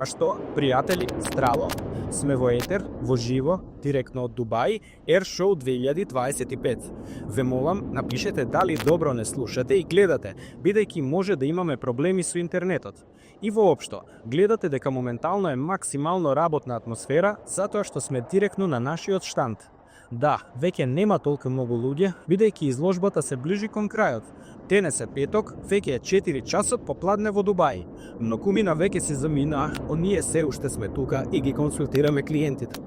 А што, пријатели, здраво! Сме во етер, во живо, директно од Дубај, Air Show 2025. Ве молам, напишете дали добро не слушате и гледате, бидејќи може да имаме проблеми со интернетот. И воопшто, гледате дека моментално е максимално работна атмосфера, затоа што сме директно на нашиот штанд. Да, веќе нема толку многу луѓе, бидејќи изложбата се ближи кон крајот. Денес е петок, веќе е 4 часот попладне во Дубај. Многумина веќе се замина, оние се уште сме тука и ги консултираме клиентите.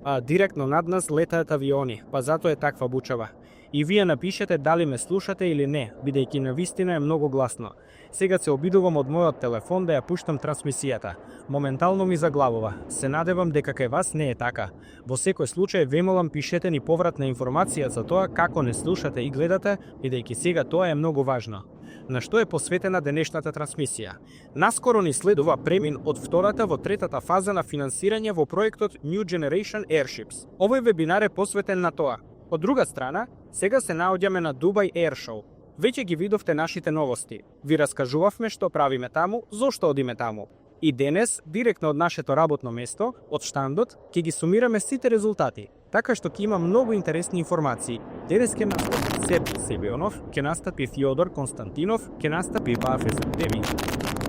А директно над нас летаат авиони, па затоа е таква бучава. И вие напишете дали ме слушате или не, бидејќи навистина е многу гласно. Сега се обидувам од мојот телефон да ја пуштам трансмисијата. Моментално ми заглавува. Се надевам дека кај вас не е така. Во секој случај ве молам пишете ни повратна информација за тоа како не слушате и гледате, бидејќи сега тоа е многу важно. На што е посветена денешната трансмисија? Наскоро ни следува премин од втората во третата фаза на финансирање во проектот New Generation Airships. Овој вебинар е посветен на тоа. Од друга страна, сега се наоѓаме на Dubai Air Show. Веќе ги видовте нашите новости. Ви раскажувавме што правиме таму, зошто одиме таму. И денес, директно од нашето работно место, од штандот, ќе ги сумираме сите резултати, така што ќе има многу интересни информации. Денес ќе настапи Серги Себионов, ќе настапи Фјодор Константинов, ќе настапи Вафе Зептеви.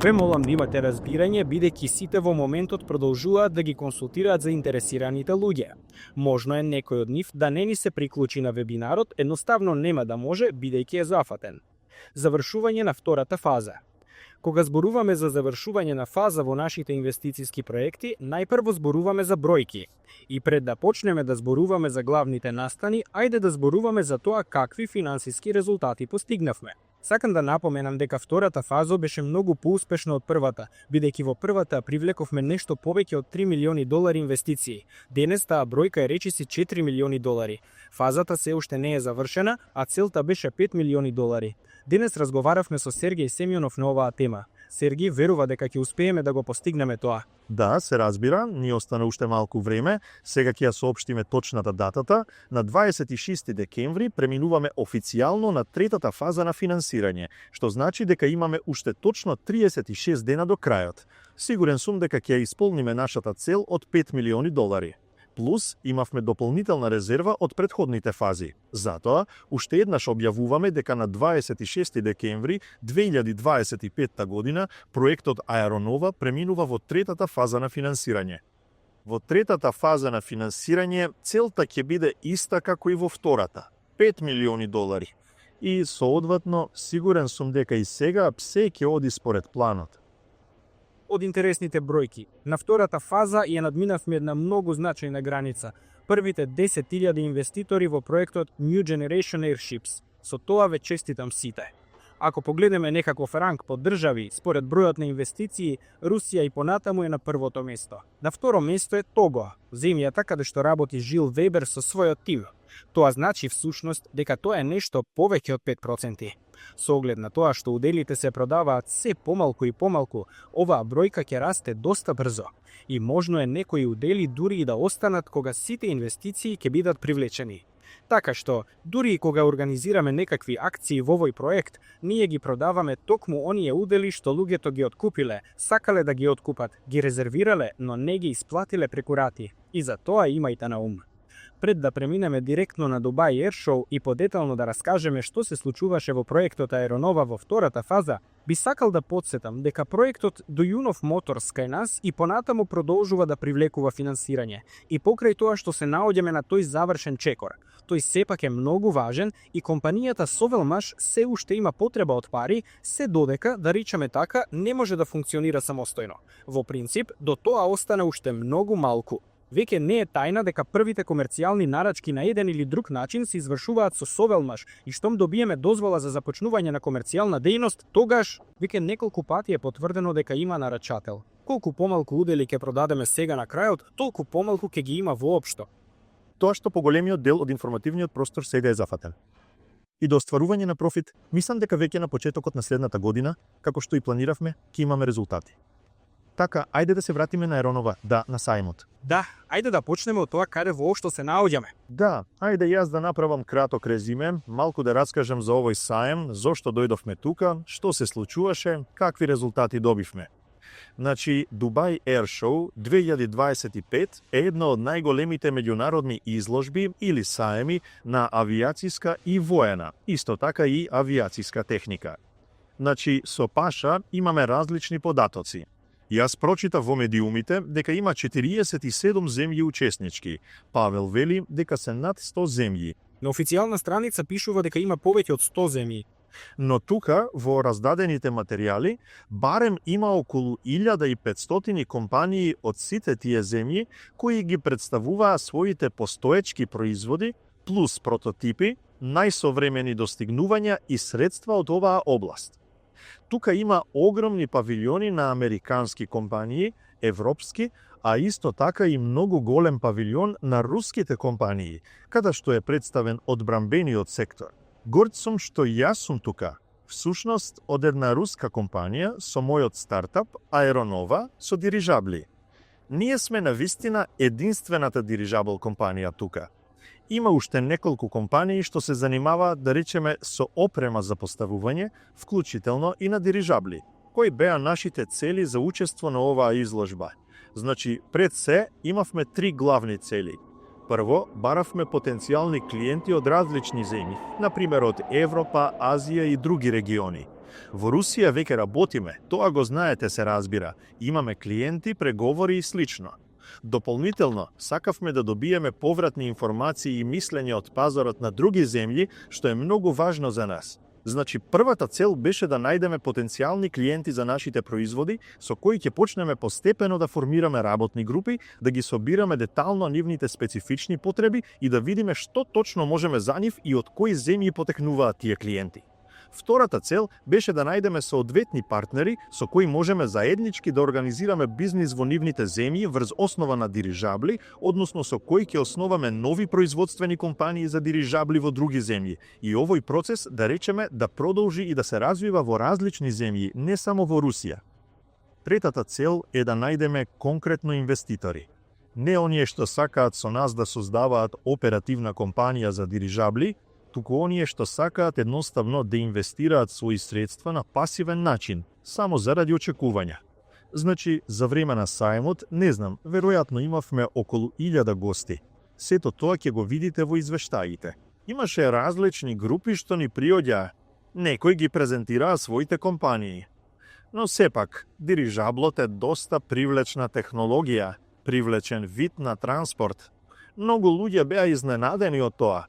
Ве молам да имате разбирање, бидејќи сите во моментот продолжуваат да ги консултираат заинтересираните луѓе. Можно е некој од нив да не ни се приклучи на вебинарот, едноставно нема да може, бидејќи е зафатен. Завршување на втората фаза. Кога зборуваме за завршување на фаза во нашите инвестициски проекти, најпрво зборуваме за бројки. И пред да почнеме да зборуваме за главните настани, ајде да зборуваме за тоа какви финансиски резултати постигнавме. Сакам да напоменам дека втората фаза беше многу поуспешна од првата, бидејќи во првата привлековме нешто повеќе од 3 милиони долари инвестиции. Денес таа бројка е речиси 4 милиони долари. Фазата се уште не е завршена, а целта беше 5 милиони долари. Денес разговаравме со Сергеј Семјонов на оваа тема. Сергеј верува дека ќе успееме да го постигнеме тоа. Да, се разбира, ни остана уште малку време. Сега ќе ја соопштиме точната датата. На 26 декември преминуваме официјално на третата фаза на финансирање, што значи дека имаме уште точно 36 дена до крајот. Сигурен сум дека ќе ја исполниме нашата цел од 5 милиони долари. Плюс, имавме дополнителна резерва од претходните фази. Затоа, уште еднаш објавуваме дека на 26 декември 2025 година проектот Аеронова преминува во третата фаза на финансирање. Во третата фаза на финансирање целта ќе биде иста како и во втората – 5 милиони долари. И соодветно, сигурен сум дека и сега се ќе оди според планот. Од интересните бројки. На втората фаза ја надминавме една многу значајна граница. Првите 10.000 инвеститори во проектот New Generation Airships. Со тоа ве честитам сите. Ако погледнеме некаков ранг по држави, според бројот на инвестиции, Русија и понатаму е на првото место. На второ место е Того, земјата каде што работи Жил Вебер со својот тим. Тоа значи всушност дека тоа е нешто повеќе од 5%. Со оглед на тоа што уделите се продаваат се помалку и помалку, оваа бројка ќе расте доста брзо. И можно е некои удели дури и да останат кога сите инвестиции ќе бидат привлечени. Така што, дури и кога организираме некакви акции во овој проект, ние ги продаваме токму оние удели што луѓето ги откупиле, сакале да ги откупат, ги резервирале, но не ги исплатиле преку рати. И за тоа имајте на ум. Пред да преминеме директно на Dubai Air Show и подетално да раскажеме што се случуваше во проектот Аеронова во втората фаза, би сакал да подсетам дека проектот Дујунов Моторс кај нас и понатаму продолжува да привлекува финансирање. И покрај тоа што се наоѓаме на тој завршен чекор, тој сепак е многу важен и компанијата Совелмаш се уште има потреба од пари, се додека, да речеме така, не може да функционира самостојно. Во принцип, до тоа остана уште многу малку. Веќе не е тајна дека првите комерцијални нарачки на еден или друг начин се извршуваат со Совелмаш и штом добиеме дозвола за започнување на комерцијална дејност, тогаш веќе неколку пати е потврдено дека има нарачател. Колку помалку удели ќе продадеме сега на крајот, толку помалку ќе ги има воопшто. Тоа што поголемиот дел од информативниот простор сега е зафатен. И до остварување на профит, мислам дека веќе на почетокот на следната година, како што и планиравме, ќе имаме резултати. Така, ајде да се вратиме на Аеронова, на сајмот. Да, ајде да почнеме од тоа каде воопшто се наоѓаме. Да, ајде јас да направам краток резиме, малку да раскажам за овој саем, зошто дојдовме тука, што се случуваше, какви резултати добивме. Значи, Dubai Air Show 2025 е една од најголемите меѓународни изложби или саеми на авиациска и воена, исто така и авиациска техника. Значи, со Паша имаме различни податоци. Јас прочитав во медиумите дека има 47 земји учеснички. Павел вели дека се над 100 земји. На официјална страница пишува дека има повеќе од 100 земји. Но тука, во раздадените материјали, барем има околу 1500 компании од сите тие земји кои ги представуваа своите постоечки производи, плюс прототипи, најсовремени достигнувања и средства од оваа област. Тука има огромни павилјони на американски компании, европски, а исто така и многу голем павилјон на руските компании, каде што е представен одбранбениот сектор. Горд сум што јас сум тука, всушност од една руска компанија со мојот стартап Аеронова со дирижабли. Ние сме навистина единствената дирижабл компанија тука. Има уште неколку компании што се занимаваат, да речеме, со опрема за поставување, вклучително и на дирижабли. Кои беа нашите цели за учество на оваа изложба? Значи, пред се имавме 3 главни цели. Прво, баравме потенцијални клиенти од различни земји, например од Европа, Азија и други региони. Во Русија веќе работиме, тоа го знаете, се разбира. Имаме клиенти, преговори и слично. Дополнително, сакавме да добиеме повратни информации и мислење од пазарот на други земји, што е многу важно за нас. Значи, првата цел беше да најдеме потенцијални клиенти за нашите производи, со кои ќе почнеме постепено да формираме работни групи, да ги собираме детално нивните специфични потреби и да видиме што точно можеме за нив и од кои земји потекнуваат тие клиенти. Втората цел беше да најдеме соодветни партнери со кои можеме заеднички да организираме бизнис во нивните земји врз основа на дирижабли, односно со кои ќе основаме нови производствени компании за дирижабли во други земји. И овој процес, да речеме, да продолжи и да се развива во различни земји, не само во Русија. Третата цел е да најдеме конкретно инвеститори. Не оние што сакаат со нас да создаваат оперативна компанија за дирижабли, туку оние што сакаат едноставно да инвестираат своји средства на пасивен начин, само заради очекувања. Значи, за време на саемот, не знам, веројатно имавме околу 1000 гости. Сето тоа ќе го видите во извештаите. Имаше различни групи што ни приоѓаа. Некои ги презентираа своите компании. Но сепак, дирижаблот е доста привлечна технологија, привлечен вид на транспорт. Многу луѓе беа изненадени од тоа.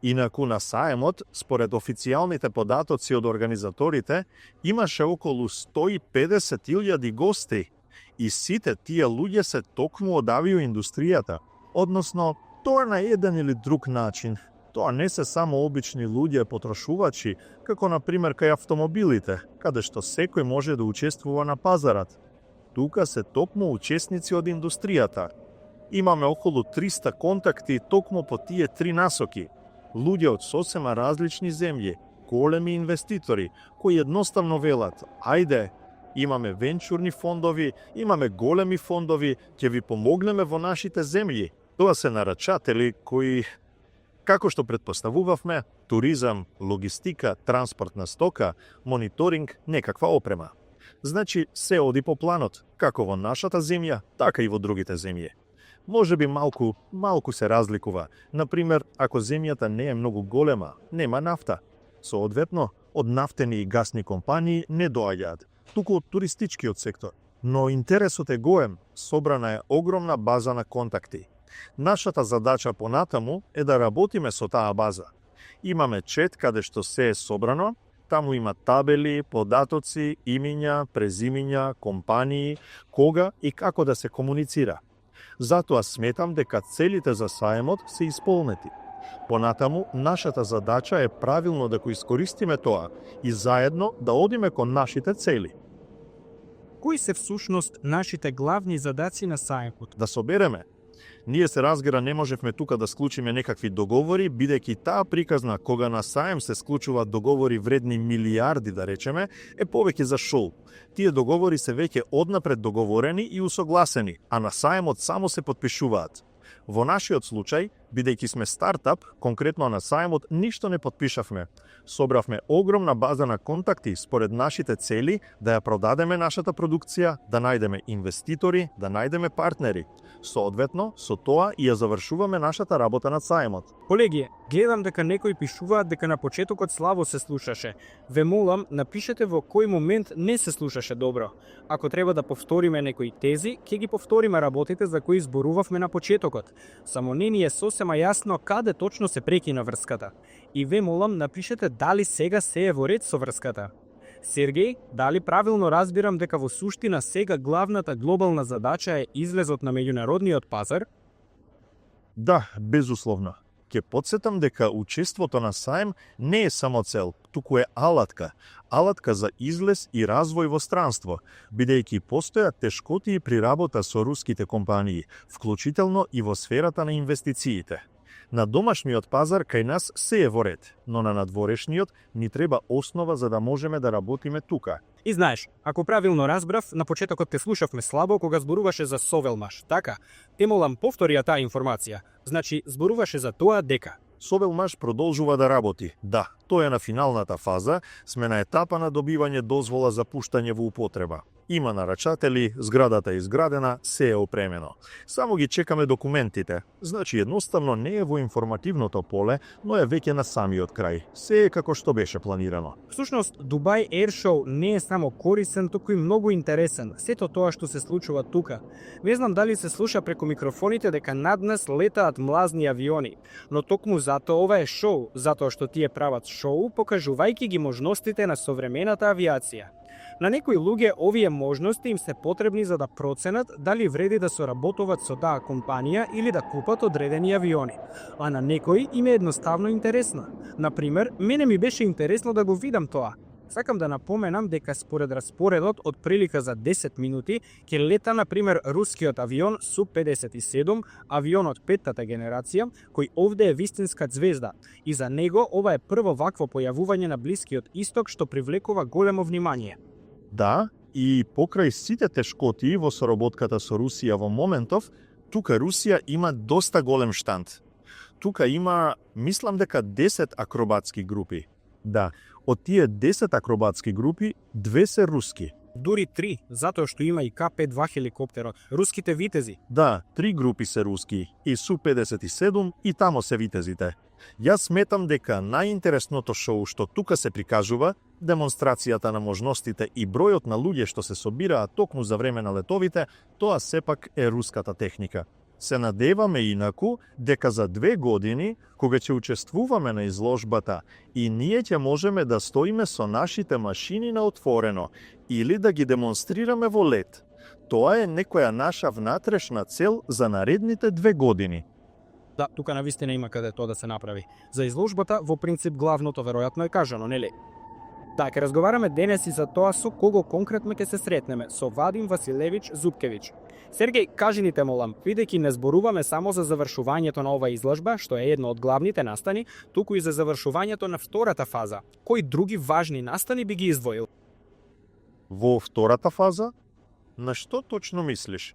Инаку на саемот, според официјалните податоци од организаторите, имаше околу 150.000 гости и сите тие луѓе се токму од авиоиндустријата. Односно, тоа на еден или друг начин. Тоа не се само обични луѓе потрошувачи, како на пример кај автомобилите, каде што секој може да учествува на пазарот. Тука се токму учесници од индустријата. Имаме околу 300 контакти токму по тие 3 насоки. Луѓе од сосема различни земји, големи инвеститори, кои едноставно велат: ајде, имаме венчурни фондови, имаме големи фондови, ќе ви помогнеме во нашите земји. Тоа се нарачатели кои, како што предпоставувавме, туризам, логистика, транспорт на стока, мониторинг, некаква опрема. Значи, се оди по планот, како во нашата земја, така и во другите земји. Може би малку се разликува. Например, ако земјата не е многу голема, нема нафта. Соодветно, од нафтени и гасни компании не доаѓаат, туку од туристичкиот сектор. Но интересот е гоем, собрана е огромна база на контакти. Нашата задача понатаму е да работиме со таа база. Имаме чет каде што се е собрано, таму има табели, податоци, имиња, презимиња, компании, кога и како да се комуницира. Затоа сметам дека целите за саемот се исполнети. Понатаму, нашата задача е правилно да го искористиме тоа и заедно да одиме кон нашите цели. Кои се всушност нашите главни задаци на саемот? Да собереме. Ние се разбира не можевме тука да склучиме некакви договори, бидејќи таа приказна кога на саем се склучуваат договори вредни милиарди, да речеме, е повеќе за шоу. Тие договори се веќе однапред договорени и усогласени, а на саемот само се потпишуваат. Во нашиот случај, Бидејќи сме стартап, конкретно на сајмот ништо не подпишавме. Собравме огромна база на контакти според нашите цели да ја продадеме нашата продукција, да најдеме инвеститори, да најдеме партнери. Соодветно, со тоа и ја завршуваме нашата работа на сајмот. Колеги, гледам дека некои пишуваат дека на почетокот слабо се слушаше. Ве молам, напишете во кој момент не се слушаше добро. Ако треба да повториме некои тези, ќе ги повториме работите за кои зборувавме на почетокот. Само не ни е сосема јасно каде точно се прекина врската. И ве молам, напишете дали сега се е во ред со врската. Сергеј, дали правилно разбирам дека во суштина сега главната глобална задача е излезот на меѓународниот пазар? Да, безусловно. Ке подсетам дека учеството на сајм не е само цел, туку е алатка. Алатка за излез и развој во странство, бидејќи постојат тешкотии при работа со руските компании, вклучително и во сферата на инвестициите. На домашниот пазар кај нас се е во ред, но на надворешниот ни треба основа за да можеме да работиме тука. И знаеш, ако правилно разбрав, на почетокот те слушавме слабо кога зборуваше за Совелмаш, така? Те молам повтори ја таа информација. Значи, зборуваше за тоа дека Совелмаш продолжува да работи. Да, тој е на финалната фаза, сме на етапа на добивање дозвола за пуштање во употреба. Има нарачатели, зградата е изградена, се е опремено. Само ги чекаме документите. Значи едноставно не е во информативното поле, но е веќе на самиот крај. Се е како што беше планирано. всушност Дубај Air Show не е само корисен, туку и многу интересен. Сето тоа што се случува тука. Не знам дали се слуша преку микрофоните дека над нас летаат млазни авиони, но токму затоа ова е шоу, затоа што тие прават шоу, покажувајќи ги можностите на современата авиација. На некои луѓе овие можности им се потребни за да проценат дали вреди да соработуваат со таа компанија или да купат одредени авиони. А на некои им е едноставно интересно. Например, мене ми беше интересно да го видам тоа. Сакам да напоменам дека според распоредот од прилика за 10 минути ќе лета например рускиот авион Су-57, авионот петтата генерација, кој овде е вистинска ѕвезда. И за него ова е прво вакво појавување на Блискиот Исток што привлекува големо внимание. Да, и покрај сите тешкоти во соработката со Русија во моментов, тука Русија има доста голем штанд. Тука има, мислам дека 10 акробатски групи. Да, од тие 10 акробатски групи, 2 се руски. Дури 3, затоа што има и К-5-2 хеликоптерот, руските витези. Да, 3 групи се руски, и Су-57 и тамо се витезите. Јас сметам дека најинтересното шоу што тука се прикажува, демонстрацијата на можностите и бројот на луѓе што се собираат токму за време на летовите, тоа сепак е руската техника. Се надеваме инаку дека за 2 години, кога ќе учествуваме на изложбата, и ние ќе можеме да стоиме со нашите машини на отворено или да ги демонстрираме во лет. Тоа е некоја наша внатрешна цел за наредните 2 години. Да, тука навистина има каде тоа да се направи. За изложбата, во принцип, главното веројатно е кажано, нели? Да, ќе разговараме денес и за тоа со кого конкретно ќе се сретнеме, со Вадим Василевич Зупкевич. Сергеј, кажи ни те молам, бидејќи не зборуваме само за завршувањето на оваа изложба, што е едно од главните настани, туку и за завршувањето на втората фаза. Кои други важни настани би ги издвоил? Во втората фаза, на што точно мислиш?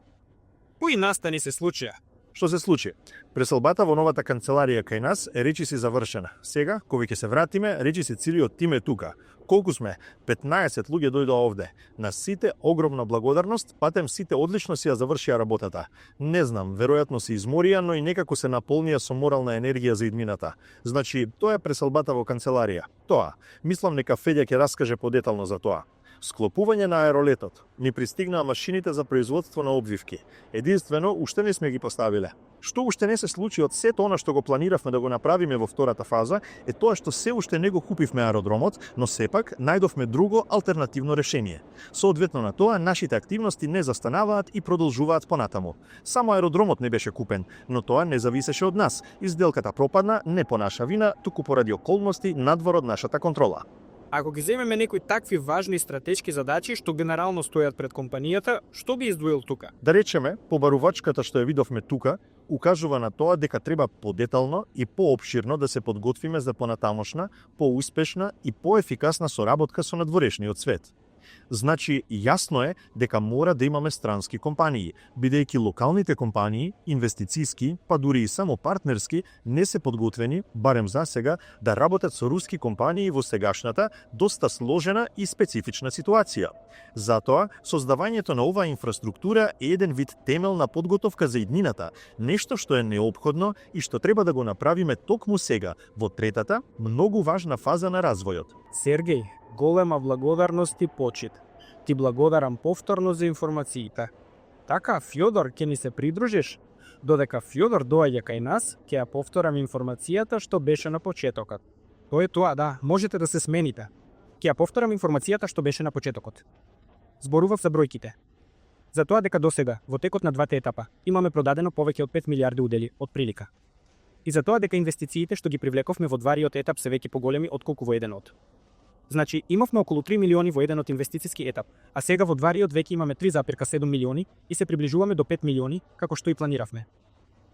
Кои настани се случија? Што се случи? Преселбата во новата канцеларија кај нас е речиси завршена. Сега, кога ќе се вратиме, речиси целиот тим е тука. Колку сме? 15 луѓе дојдоа овде. На сите огромна благодарност, патем сите одлично си ја завршија работата. Не знам, веројатно се изморија, но и некако се наполнија со морална енергија за идмината. Значи, тоа е преселбата во канцеларија. Тоа. Мислам нека Федја ќе раскаже подетално за тоа. Склопување на аеролетот. Ни пристигнаа машините за производство на обвивки. Единствено, уште не сме ги поставиле. Што уште не се случи од сето она што го планиравме да го направиме во втората фаза, е тоа што се уште не го купивме аеродромот, но сепак најдовме друго алтернативно решение. Соодветно на тоа, нашите активности не застанаваат и продолжуваат понатаму. Само аеродромот не беше купен, но тоа не зависеше од нас. Изделката пропадна не по наша вина, туку поради околности надвор од нашата контрола. Ако ги земеме некои такви важни стратешки задачи што генерално стојат пред компанијата, што би издвоил тука? Да речеме, побарувачката што ја видовме тука, укажува на тоа дека треба подетално и поопширно да се подготвиме за понатамошна, поуспешна и поефикасна соработка со надворешниот свет. Значи, јасно е дека мора да имаме странски компании, бидејќи локалните компании, инвестицијски, па дури и само партнерски, не се подготвени, барем за сега, да работат со руски компании во сегашната, доста сложена и специфична ситуација. Затоа, создавањето на оваа инфраструктура е еден вид темелна подготовка за иднината, нешто што е неопходно и што треба да го направиме токму сега, во третата, многу важна фаза на развојот. Сергеј, голема благодарност и почит. Ти благодарам повторно за информациите. Така, Фјодор, ќе ни се придружиш? Додека Фјодор доаѓа кај нас, ќе ја повторам информацијата што беше на почетокот. Тоа е тоа, да, можете да се смените. Ќе ја повторам информацијата што беше на почетокот. Зборував за бројките. За тоа дека досега, во текот на двата етапа, имаме продадено повеќе од 5 милиарди удели, од прилика. И за тоа дека инвестициите што ги привлековме во двариот етап се веќе поголеми отколку во еденот. Значи, имавме околу 3 милиони во еденот инвестициски етап, а сега во двариот веќе имаме 3,7 милиони и се приближуваме до 5 милиони, како што и планиравме.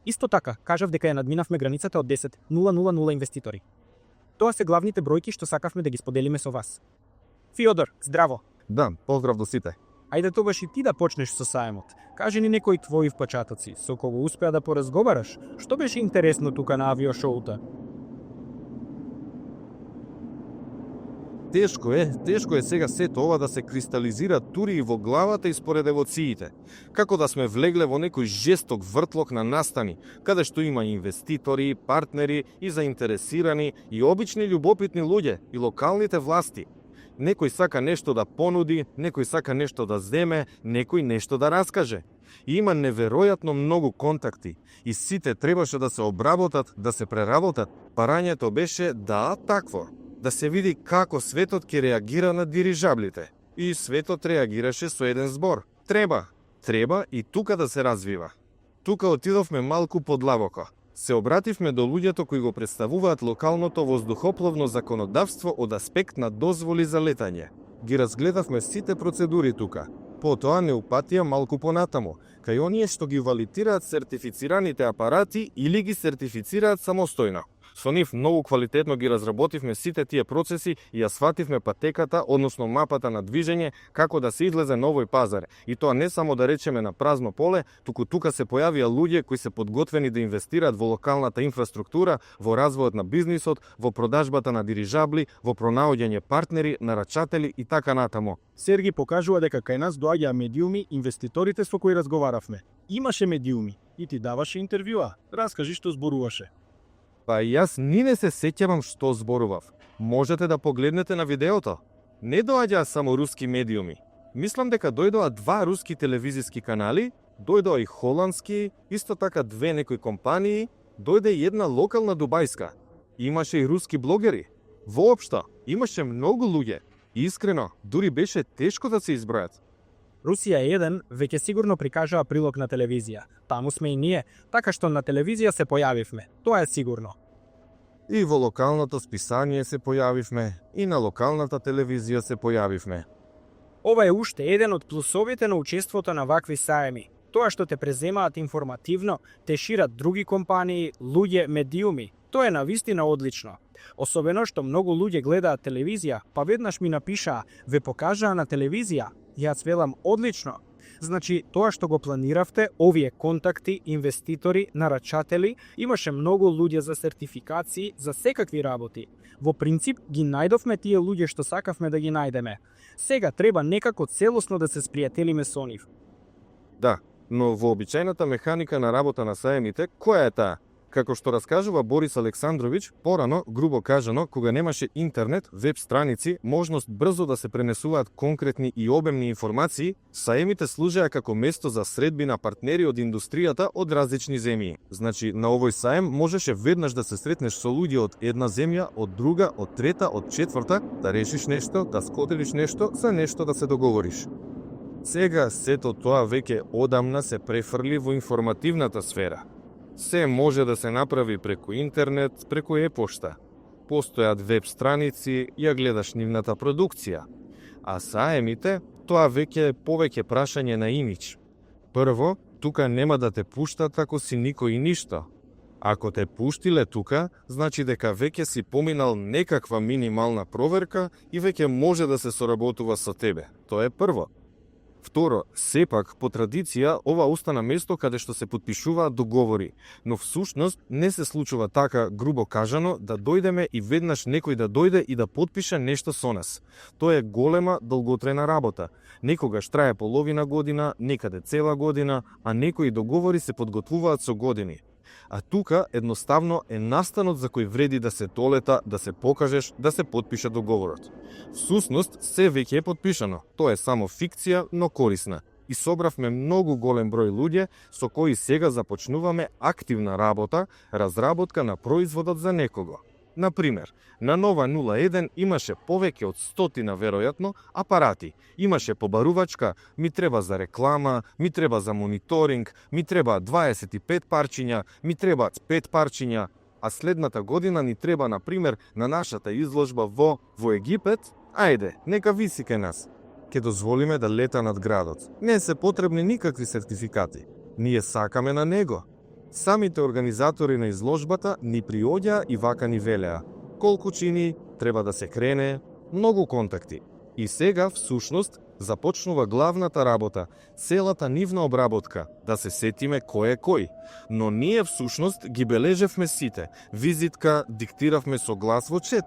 Исто така, кажав дека ја надминавме границата од 10,000 инвеститори. Тоа се главните бројки што сакавме да ги споделиме со вас. Фјодор, здраво! Да, поздрав до сите. Ајде тогаш и ти да почнеш со саемот. Кажи ни некои твои впечатоци, со кого успеа да поразговараш. Што беше интересно тука на авиошоута? Тешко е сега сето ова да се кристализира тури и во главата и според емоциите. Како да сме влегле во некој жесток вртлок на настани, каде што има инвеститори, партнери и заинтересирани и обични љубопитни луѓе и локалните власти. Некој сака нешто да понуди, некој сака нешто да земе, некој нешто да раскаже. И има неверојатно многу контакти и сите требаше да се обработат, да се преработат. Парањето беше да такво, да се види како светот ќе реагира на дирижаблите. И светот реагираше со еден збор. Треба и тука да се развива. Тука отидовме малку подлабоко. Се обративме до луѓето кои го представуваат локалното воздухопловно законодавство од аспект на дозволи за летање. Ги разгледавме сите процедури тука. Потоа не упатија малку понатаму, кај оние што ги валидираат сертифицираните апарати или ги сертифицираат самостојно. Со нив многу квалитетно ги разработивме сите тие процеси и ја свативме патеката, односно мапата на движење, како да се излезе на овој пазар. И тоа не само да речеме на празно поле, туку тука се појавија луѓе кои се подготвени да инвестираат во локалната инфраструктура, во развојот на бизнисот, во продажбата на дирижабли, во пронаоѓање партнери, нарачатели и така натаму. Сергеј покажува дека кај нас доаѓаа медиуми, инвеститорите со кои разговаравме. Имаше медиуми и ти даваше интервјуа. Раскажи што зборуваше. Па јас ни не се сеќавам што зборував. Можете да погледнете на видеото. Не доаѓаа само руски медиуми. Мислам дека дојдоа 2 руски телевизиски канали, дојдоа и холандски, исто така 2 некои компании, дојде и една локална дубајска. Имаше и руски блогери. Воопшто, имаше многу луѓе. Искрено, дури беше тешко да се избројат. Русија 1 веќе сигурно прикажаа прилог на телевизија. Таму сме и ние, така што на телевизија се појавивме. Тоа е сигурно. И во локалното списание се појавивме, и на локалната телевизија се појавивме. Ова е уште еден од плусовите на учеството на вакви саеми. Тоа што те преземаат информативно, те шират други компании, луѓе, медиуми. Тоа е навистина одлично. Особено што многу луѓе гледаат телевизија, па веднаш ми напишаа, ве покажаа на телевизија. Јас велам одлично. Значи, тоа што го планиравте, овие контакти, инвеститори, нарачатели, имаше многу луѓе за сертификации, за секакви работи. Во принцип, ги најдовме тие луѓе што сакавме да ги најдеме. Сега треба некако целосно да се спријателиме со нив. Да, но вообичајната механика на работа на саемите, која е таа? Како што раскажува Борис Александрович, порано, грубо кажано, кога немаше интернет, веб страници, можност брзо да се пренесуваат конкретни и обемни информации, саемите служеа како место за средби на партнери од индустријата од различни земји. Значи, на овој саем можеше веднаш да се сретнеш со луѓе од една земја, од друга, од трета, од четврта, да решиш нешто, да скоделиш нешто, за нешто да се договориш. Сега сето тоа веќе одамна се префрли во информативната сфера. Се може да се направи преку интернет, преку e-пошта. Постојат веб страници, ја гледаш нивната продукција. А саемите, тоа веќе е повеќе прашање на имидж. Прво, тука нема да те пуштат ако си никој и ништо. Ако те пуштиле тука, значи дека веќе си поминал некаква минимална проверка и веќе може да се соработува со тебе. Тоа е прво. Второ, сепак, по традиција, ова остана место каде што се подпишуваат договори, но всушност не се случува така, грубо кажано, да дојдеме и веднаш некој да дојде и да подпише нешто со нас. Тоа е голема, долготрена работа. Некогаш трае половина година, некаде цела година, а некои договори се подготвуваат со години. А тука едноставно е настанот за кој вреди да се толета, да се покажеш, да се подпише договорот. Всусност, се веќе е подпишано. Тоа е само фикција, но корисна. И собравме многу голем број луѓе со кои сега започнуваме активна работа, разработка на производот за некого. Например, на Нова 01 имаше повеќе од 100 веројатно апарати. Имаше побарувачка, ми треба за реклама, ми треба за мониторинг, ми треба 25 парчиња, ми треба 5 парчиња, а следната година ни треба, например, на нашата изложба во Египет, ајде, нека виси кај нас. Ке дозволиме да лета над градот. Не се потребни никакви сертификати. Ние сакаме на него. Самите организатори на изложбата ни приоѓаа и вака ни велеа. Колку чини, треба да се крене, многу контакти. И сега, всушност, започнува главната работа, целата нивна обработка, да се сетиме кој е кој. Но ние всушност ги бележевме сите, визитка, диктиравме со глас во чет.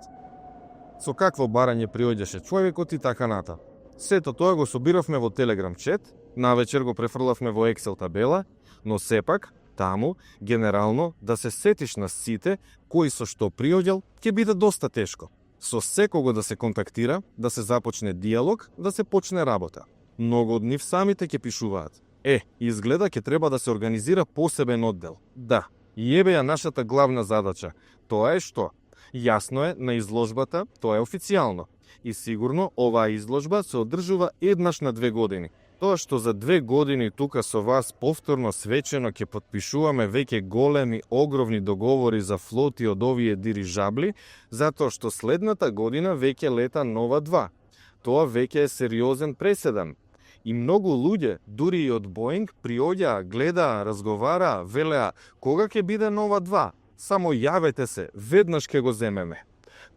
Со какво барање приоѓаше човекот и така ната. Сето тоа го собиравме во Telegram чет, навечер го префрлавме во Excel табела, но сепак, таму, генерално, да се сетиш на сите кои со што приоѓал, ќе биде доста тешко. Со секого да се контактира, да се започне диалог, да се почне работа. Многу од нив самите ќе пишуваат. Изгледа ќе треба да се организира посебен оддел. Да, јебе ја нашата главна задача. Тоа е што? Јасно е, на изложбата тоа е официјално. И сигурно оваа изложба се одржува еднаш на 2 години. Тоа што за 2 години тука со вас повторно свечено ќе подпишуваме веќе големи, огромни договори за флоти од овие дирижабли, затоа што следната година веќе лета Нова 2. Тоа веќе е сериозен преседан. И многу луѓе, дури и од Боинг, приоѓаа, гледаа, разговараа, велеа, кога ќе биде Нова 2? Само јавете се, веднаш ќе го земеме.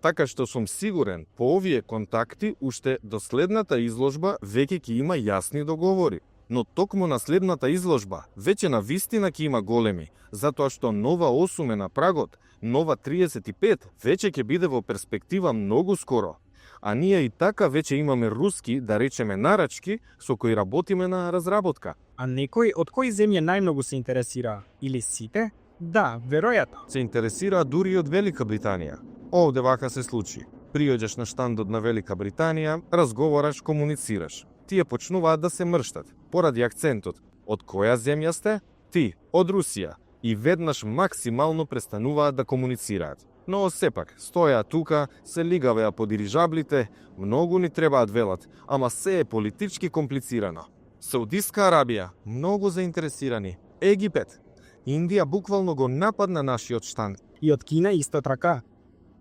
Така што сум сигурен, по овие контакти, уште до следната изложба веќе ќе има јасни договори. Но токму на следната изложба, веќе на вистина ќе има големи, затоа што Нова 8 е на прагот, Нова 35 веќе ќе биде во перспектива многу скоро. А ние и така веќе имаме руски, да речеме нарачки, со кои работиме на разработка. А некој од кои земји најмногу се интересира? Или сите? Да, веројатно. Се интересира дури и од Велика Британија. Овде вака се случи. Приоѓаш на штандот на Велика Британија, разговараш, комуницираш. Тие почнуваат да се мрштат, поради акцентот. Од која земја сте? Ти, од Русија. И веднаш максимално престануваат да комуницираат. Но сепак, стоја тука, се лигавеа по дирижаблите, многу ни требаат велат, ама се е политички комплицирано. Саудиска Арабија, многу заинтересирани. Египет, Индија буквално го нападна нашиот штанд. И од Кина исто така.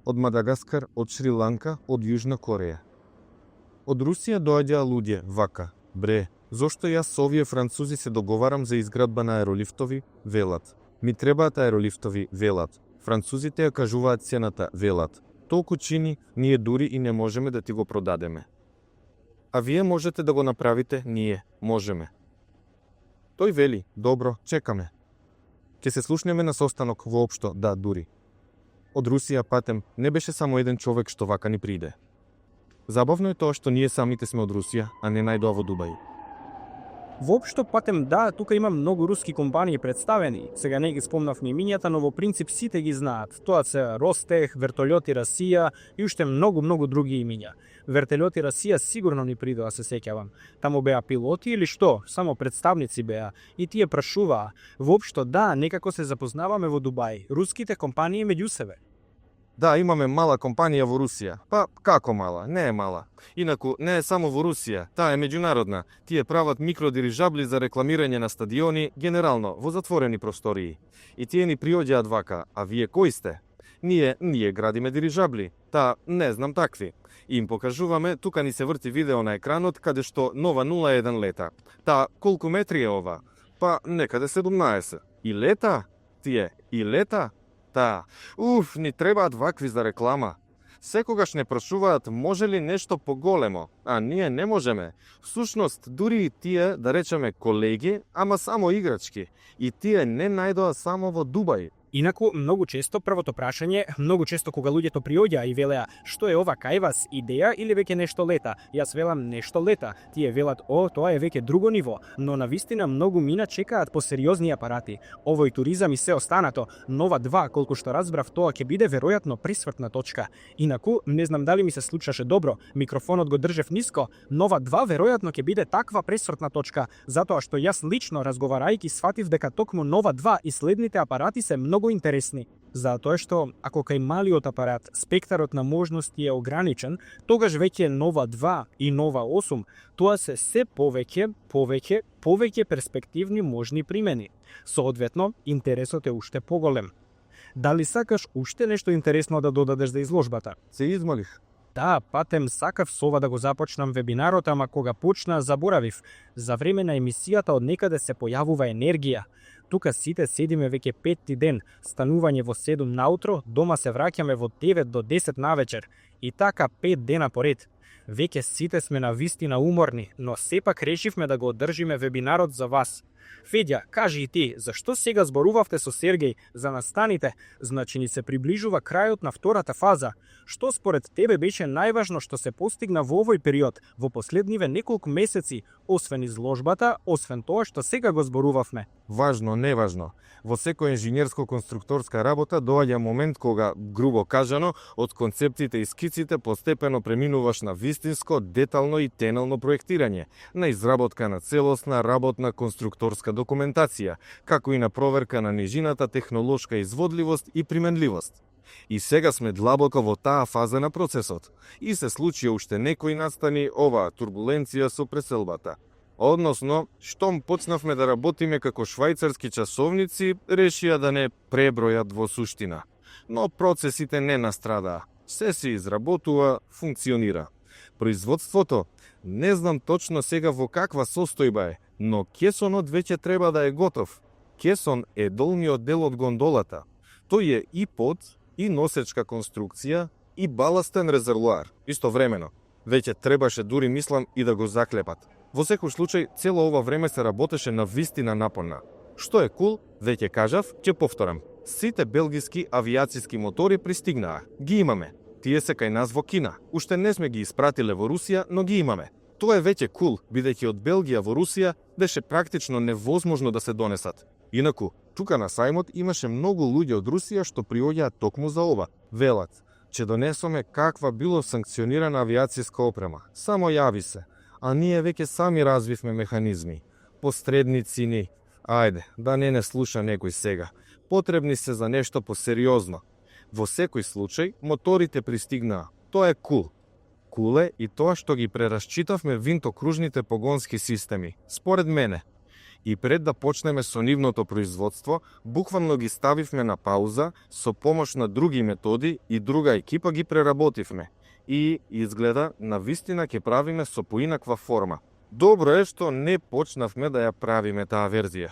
Од Мадагаскар, од Шри-Ланка, од Јужна Кореја. Од Русија доаѓаа луѓе, вака, бре, зошто јас со овие французи се договарам за изградба на аеролифтови, велат. Ми требаат аеролифтови, велат. Французите ја кажуваат цената, велат. Толку чини, ние дури и не можеме да ти го продадеме. А вие можете да го направите, ние можеме. Тој вели, добро, чекаме. Ќе се слушнеме на состанок воопшто, да, дури. Од Русија патем не беше само еден човек што вака ни приде. Забавно е тоа што ние самите сме од Русија, а не најдоа во Дубај. Воопшто патем да, тука има многу руски компании представени. Сега не ги спомнавме имињата, но во принцип сите ги знаат. Тоа се Ростех, Вертолјоти Расија и уште многу други имиња. Вертолјоти Расија сигурно ни придоа, се сеќавам. Таму беа пилоти или што? Само представници беа. И тие прашуваа. Воопшто да, некако се запознаваме во Дубај. Руските компании меѓу себе. Да, имаме мала компанија во Русија. Па, како мала? Не е мала. Инаку, не е само во Русија, таа е меѓународна. Тие прават микродирижабли за рекламирање на стадиони, генерално, во затворени простории. И тие ни приоѓаат вака, а вие кои сте? Ние градиме дирижабли. Та, не знам такви. И им покажуваме, тука ни се врти видео на екранот, каде што Нова 01 лета. Та, колку метри е ова? Па, некаде 17. И лета? тие и лета? Ни требаат вакви за реклама. Секогаш не прашуваат може ли нешто поголемо, а ние не можеме. Всушност, дури и тие, да речеме колеги, ама само играчки, и тие не најдоа само во Дубај. Инаку, многу често првото прашање, многу често кога луѓето приоѓаа и велеа што е ова кај вас, идеја или веќе нешто лета? Јас велам нешто лета. Тие велат тоа е веќе друго ниво, но навистина многу мина чекаат по сериозни апарати. Овој туризам и се останато, Нова 2, колку што разбрав, тоа ќе биде веројатно присвртна точка. Инаку, не знам дали ми се случаше добро, микрофонот го држев ниско, Нова 2 веројатно ќе биде таква присвртна точка, затоа што јас лично разговарајќи сватив дека токму Нова 2 и следните апарати се многу интересни. Затоа што, ако кај малиот апарат спектарот на можности е ограничен, тогаш веќе Нова 2 и Нова 8, тоа се повеќе перспективни можни примени. Соодветно, интересот е уште поголем. Дали сакаш уште нешто интересно да додадеш за изложбата? Се измолих. Да, патем сакав со ова да го започнам вебинарот, ама кога почна заборавив. За време на емисијата од некаде се појавува енергија. Тука сите седиме веќе 5-ти ден, станување во 7 наутро, дома се враќаме во 9 до 10 навечер. И така 5 дена поред. Веќе сите сме на вистина уморни, но сепак решивме да го одржиме вебинарот за вас. Федја, кажи и ти, зашто сега зборувавте со Сергеј за настаните? Значи ни се приближува крајот на втората фаза. Што според тебе беше најважно што се постигна во овој период, во последниве неколку месеци, освен изложбата, освен тоа што сега го зборувавме? Важно, неважно. Во секоја инженерско-конструкторска работа доаѓа момент кога, грубо кажано, од концептите и скиците постепено преминуваш на вистинско, детално и тенелно проектирање, на изработка на целосна работна конструкторска документација, како и на проверка на нижината технолошка изводливост и применливост. И сега сме длабоко во таа фаза на процесот. И се случи уште некои настани оваа турбуленција со преселбата. Односно, штом почнавме да работиме како швајцарски часовници, решија да не пребројат во суштина. Но процесите не настрадаа. Се се изработува, функционира. Производството, не знам точно сега во каква состојба е, но кесонот веќе треба да е готов. Кесон е долниот дел од гондолата. Тој е и под, и носечка конструкција, и баластен резервоар, истовремено. Веќе требаше, дури мислам, и да го заклепат. Во секој случај, цело ова време се работеше на вистина напорна. Што е кул, веќе кажав, ќе повторам. Сите белгиски авиациски мотори пристигнаа. Ги имаме. Тие се кај нас во Кина. Уште не сме ги испратиле во Русија, но ги имаме. Тоа е веќе кул, бидејќи од Белгија во Русија беше практично невозможно да се донесат. Инаку, тука на сајмот имаше многу луѓе од Русија што приоѓаат токму за ова. Велат, че донесоме каква било санкционирана авиацијска опрема. Само јави се. А ние веќе сами развивме механизми. Посредници ни. Ајде, да не слуша некој сега. Потребни се за нешто посериозно. Во секој случај, моторите пристигнаа. Тоа е кул. Кул е и тоа што ги прерасчитавме винтокружните погонски системи. Според мене. И пред да почнеме со нивното производство, буквално ги ставивме на пауза, со помош на други методи и друга екипа ги преработивме. И изгледа, на вистина ќе правиме со поинаква форма. Добро е што не почнавме да ја правиме таа верзија.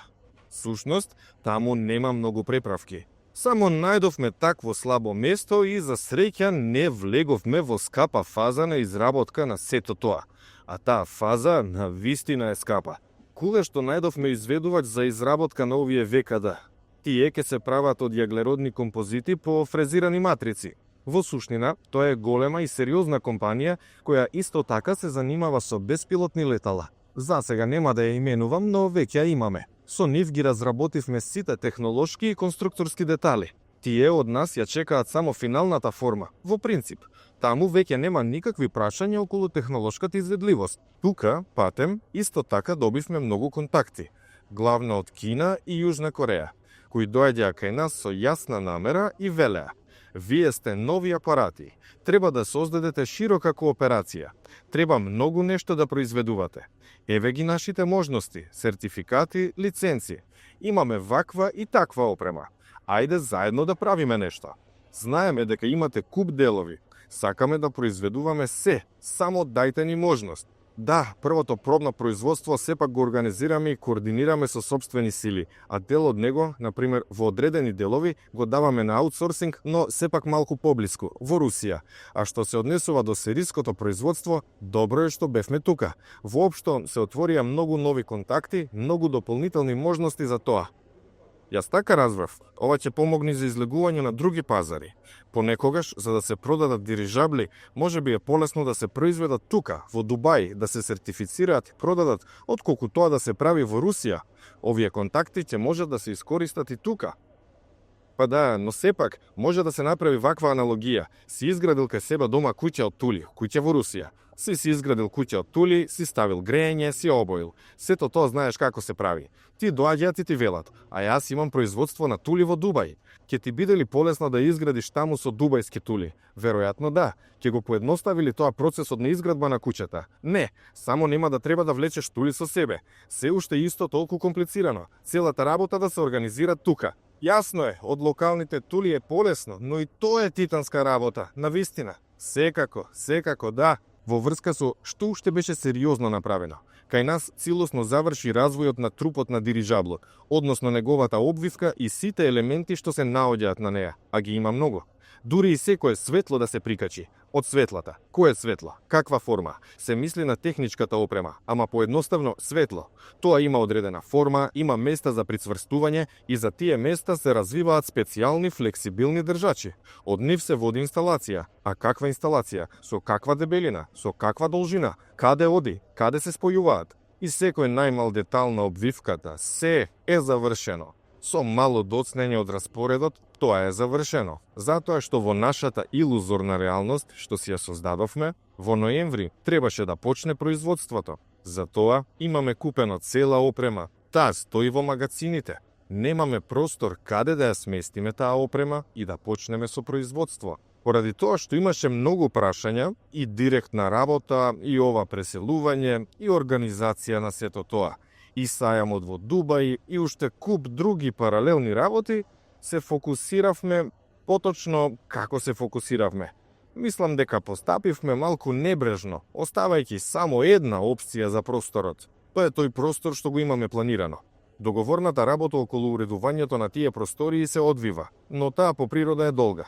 Сушност, таму нема многу преправки. Само најдовме такво слабо место и за среќа не влеговме во скапа фаза на изработка на сето тоа. А таа фаза на вистина е скапа. Куле што најдовме изведувач за изработка на овие ВКД. Тие ќе се прават од јаглеродни композити по фрезирани матрици. Во сушнина, тоа е голема и сериозна компанија која исто така се занимава со беспилотни летала. За сега нема да ја именувам, но веќе ја имаме. Со нив ги разработивме сите технолошки и конструкторски детали. Тие од нас ја чекаат само финалната форма. Во принцип, таму веќе нема никакви прашања околу технолошката изведливост. Тука, патем, исто така добивме многу контакти, главно од Кина и Јужна Кореја, кои доаѓаа кај нас со јасна намера и велеа: вие сте нови апарати, треба да создадете широка кооперација, треба многу нешто да произведувате. Еве ги нашите можности, сертификати, лиценци. Имаме ваква и таква опрема. Ајде заедно да правиме нешто. Знаеме дека имате куп делови. Сакаме да произведуваме се, само дајте ни можност. Да, првото пробно производство сепак го организираме и координираме со сопствени сили, а дел од него, например, во одредени делови, го даваме на аутсорсинг, но сепак малку поблиску, во Русија. А што се однесува до сериското производство, добро е што бевме тука. Воопшто се отворија многу нови контакти, многу дополнителни можности за тоа. Јас така разбрав, ова ќе помогне за излегување на други пазари. Понекогаш, за да се продадат дирижабли, може би е полесно да се произведат тука, во Дубај, да се сертифицираат, продадат, отколку тоа да се прави во Русија. Овие контакти ќе можат да се искористат и тука. Па да, но сепак, може да се направи ваква аналогија. Си изградил кај себе дома куќа од тули, куќа во Русија. Си изградил куќа од тули, си ставил грејење, си обоил. Сето тоа знаеш како се прави. Ти доаѓаат и ти велат, а јас имам производство на тули во Дубај. Ќе ти биде ли полесно да изградиш таму со дубајски тули? Веројатно да. Ќе го поедностави ли тоа процесот на изградба на куќата? Не, само нема да треба да влечеш тули со себе. Се уште исто толку комплицирано. Целата работа да се организира тука. Јасно е, од локалните тули е полесно, но и тоа е титанска работа, навистина. Секако, да. Во врска со што уште беше сериозно направено. Кај нас целосно заврши развојот на трупот на дирижаблот, односно неговата обвивка и сите елементи што се наоѓаат на неа, а ги има многу. Дури и секое светло да се прикачи. Од светлата. Кое светло? Каква форма? Се мисли на техничката опрема, ама поедноставно светло. Тоа има одредена форма, има места за прицврстување и за тие места се развиваат специјални флексибилни држачи. Од нив се води инсталација. А каква инсталација? Со каква дебелина? Со каква должина? Каде оди? Каде се спојуваат? И секој најмал детал на обвивката, се е завршено. Со мало доцнење од распоредот, тоа е завршено. Затоа што во нашата илузорна реалност, што си ја создадовме, во ноември требаше да почне производството. Затоа имаме купено цела опрема. Таа стои во магацините. Немаме простор каде да ја сместиме таа опрема и да почнеме со производство. Поради тоа што имаше многу прашања и директна работа, и ова преселување, и организација на сето тоа, и сајамот во Дубај, и уште куп други паралелни работи, се фокусиравме, поточно како се фокусиравме. Мислам дека постапивме малку небрежно, оставајќи само една опција за просторот. Тоа е тој простор што го имаме планирано. Договорната работа околу уредувањето на тие простории се одвива, но таа по природа е долга.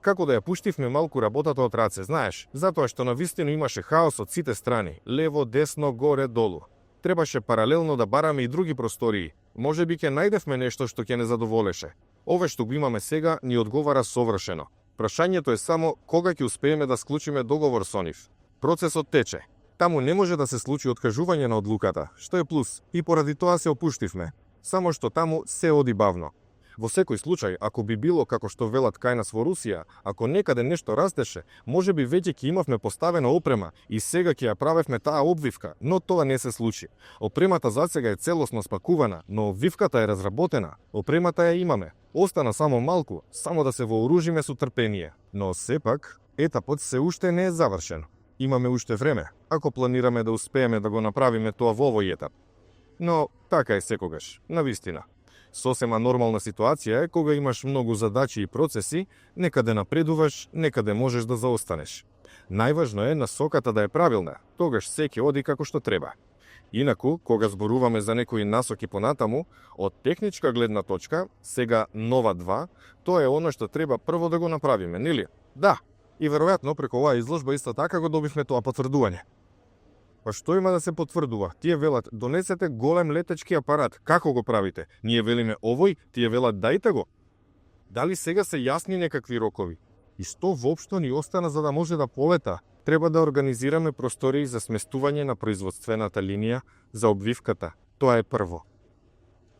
Како да ја пуштивме малку работата од раце, знаеш, затоа што навистина имаше хаос од сите страни, лево, десно, горе, долу. Требаше паралелно да бараме и други простории. Може би ќе најдевме нешто што ќе не задоволеше. Ове што го имаме сега ни одговара совршено. Прашањето е само кога ќе успееме да склучиме договор со нив. Процесот тече. Таму не може да се случи откажување на одлуката, што е плюс, и поради тоа се опуштивме. Само што таму се оди бавно. Во секој случај, ако би било како што велат кај нас во Русија, ако некаде нешто растеше, може би веќе ќе имавме поставена опрема и сега ќе ја правевме таа обвивка, но тоа не се случи. Опремата засега е целосно спакувана, но обвивката е разработена. Опремата ја имаме. Остана само малку, само да се вооружиме со трпение. Но сепак, етапот се уште не е завршен. Имаме уште време, ако планираме да успееме да го направиме тоа во овој етап. Но така е секогаш, навистина. Сосема нормална ситуација е кога имаш многу задачи и процеси, некаде напредуваш, некаде можеш да заостанеш. Најважно е насоката да е правилна, тогаш се ќе оди како што треба. Инаку, кога зборуваме за некои насоки понатаму, од техничка гледна точка, сега Нова 2, тоа е оно што треба прво да го направиме, нели? Да, и веројатно преку оваа изложба исто така го добивме тоа потврдување. Па што има да се потврдува? Тие велат, донесете голем летечки апарат. Како го правите? Ние велиме овој, тие велат дајте го. Дали сега се јасни некакви рокови? И што воопшто ни остана за да може да полета? Треба да организираме простории за сместување на производствената линија за обвивката. Тоа е прво.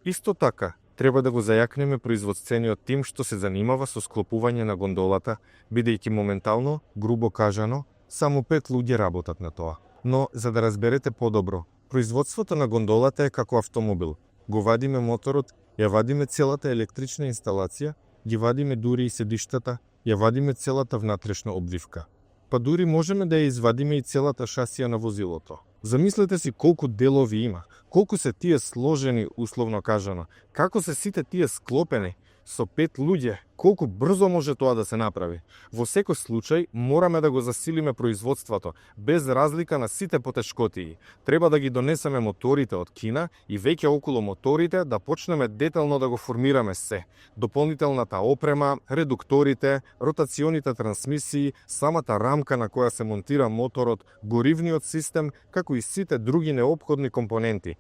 Исто така, треба да го зајакнеме производствениот тим што се занимава со склопување на гондолата, бидејќи моментално, грубо кажано, само 5 луѓе работат на тоа. Но, за да разберете подобро, производството на гондолата е како автомобил. Го вадиме моторот, ја вадиме целата електрична инсталација, ги вадиме дури и седиштата, ја вадиме целата внатрешна обвивка. Па дури можеме да ја извадиме и целата шасија на возилото. Замислете си колку делови има, колку се тие сложени, условно кажано, како се сите тие склопени. Со 5 луѓе, колку брзо може тоа да се направи? Во секој случај, мораме да го засилиме производството, без разлика на сите потешкотии. Треба да ги донесеме моторите од Кина и веќе околу моторите да почнеме детално да го формираме се. Дополнителната опрема, редукторите, ротационите трансмисии, самата рамка на која се монтира моторот, горивниот систем, како и сите други неопходни компоненти.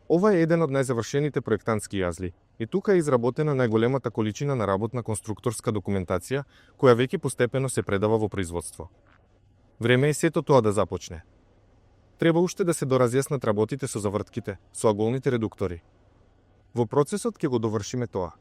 Ова е еден од најзавршените проектантски јазли. И тука е изработена најголемата количина на работна конструкторска документација, која веќе постепено се предава во производство. Време е сето тоа да започне. Треба уште да се доразјаснат работите со завртките, со аголните редуктори. Во процесот ќе го довршиме тоа.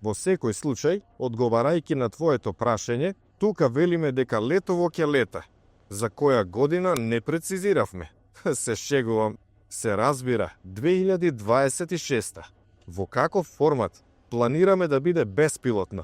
Во секој случај, одговарајќи на твоето прашање, тука велиме дека летово ќе лета. За која година не прецизиравме. Се шегувам. Се разбира, 2026. Во каков формат? Планираме да биде беспилотно.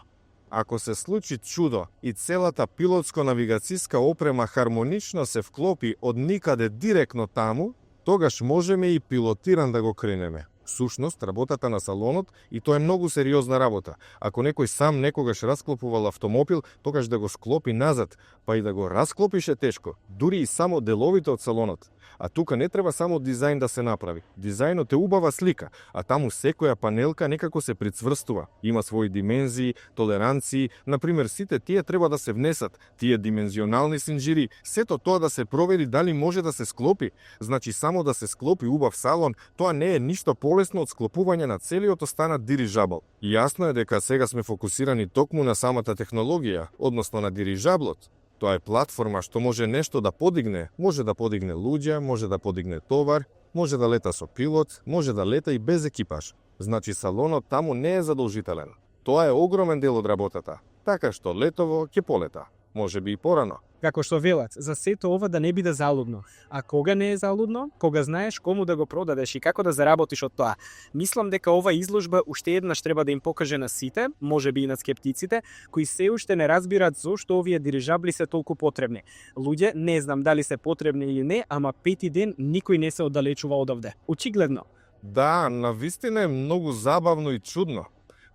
Ако се случи чудо и целата пилотско-навигацијска опрема хармонично се вклопи од никаде директно таму, тогаш можеме и пилотиран да го кренеме. Сушност, работата на салонот, и тоа е многу сериозна работа. Ако некој сам некогаш расклопувал автомобил, тогаш да го склопи назад, па и да го расклопише тешко, дури и само деловите од салонот. А тука не треба само дизајн да се направи. Дизајнот е убава слика, а таму секоја панелка некако се прицврстува. Има своји димензии, толеранции, например сите тие треба да се внесат, тие димензионални синџири, сето тоа да се провери дали може да се склопи. Значи само да се склопи убав салон, тоа не е ништо полесно од склопување на целиот останат дирижабл. Јасно е дека сега сме фокусирани токму на самата технологија, односно на дирижаблот. Тоа е платформа што може нешто да подигне, може да подигне луѓе, може да подигне товар, може да лета со пилот, може да лета и без екипаж. Значи салонот таму не е задолжителен. Тоа е огромен дел од работата, така што летово ќе полета, може би и порано. Како што велат, за сето ова да не биде залудно. А кога не е залудно? Кога знаеш кому да го продадеш и како да заработиш од тоа. Мислам дека ова изложба уште еднаш треба да им покаже на сите, може би и на скептиците, кои се уште не разбираат зошто овие дирижабли се толку потребни. Луѓе, не знам дали се потребни или не, ама пети ден никој не се оддалечува одовде. Очигледно. Да, навистина е многу забавно и чудно.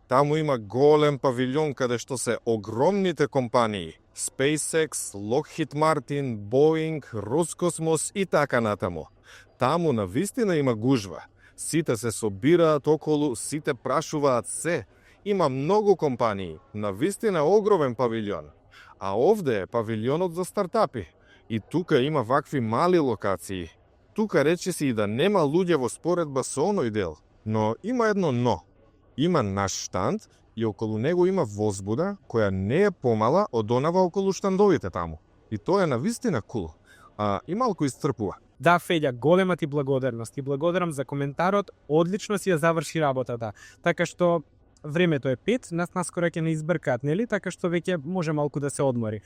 Таму има голем павилјон каде што се огромните компании. SpaceX, Lockheed Martin, Boeing, Роскосмос и така натаму. Таму навистина има гужва. Сите се собираат околу, сите прашуваат се. Има многу компании, навистина огромен павилјон. А овде е павилјонот за стартапи. И тука има вакви мали локации. Тука речиси и да нема луѓе во споредба со оној дел. Но има едно но. Има наш штанд и околу него има возбуда која не е помала од онава околу штандовите таму. И тоа е навистина кул. И малку iscrпува. Да, Феѓа, голема ти благодарност. И благодарам за коментарот, одлично си ја заврши работата. Така што времето е 5, нас наскоро ќе не избркаат, нели? Така што веќе може малку да се одмори.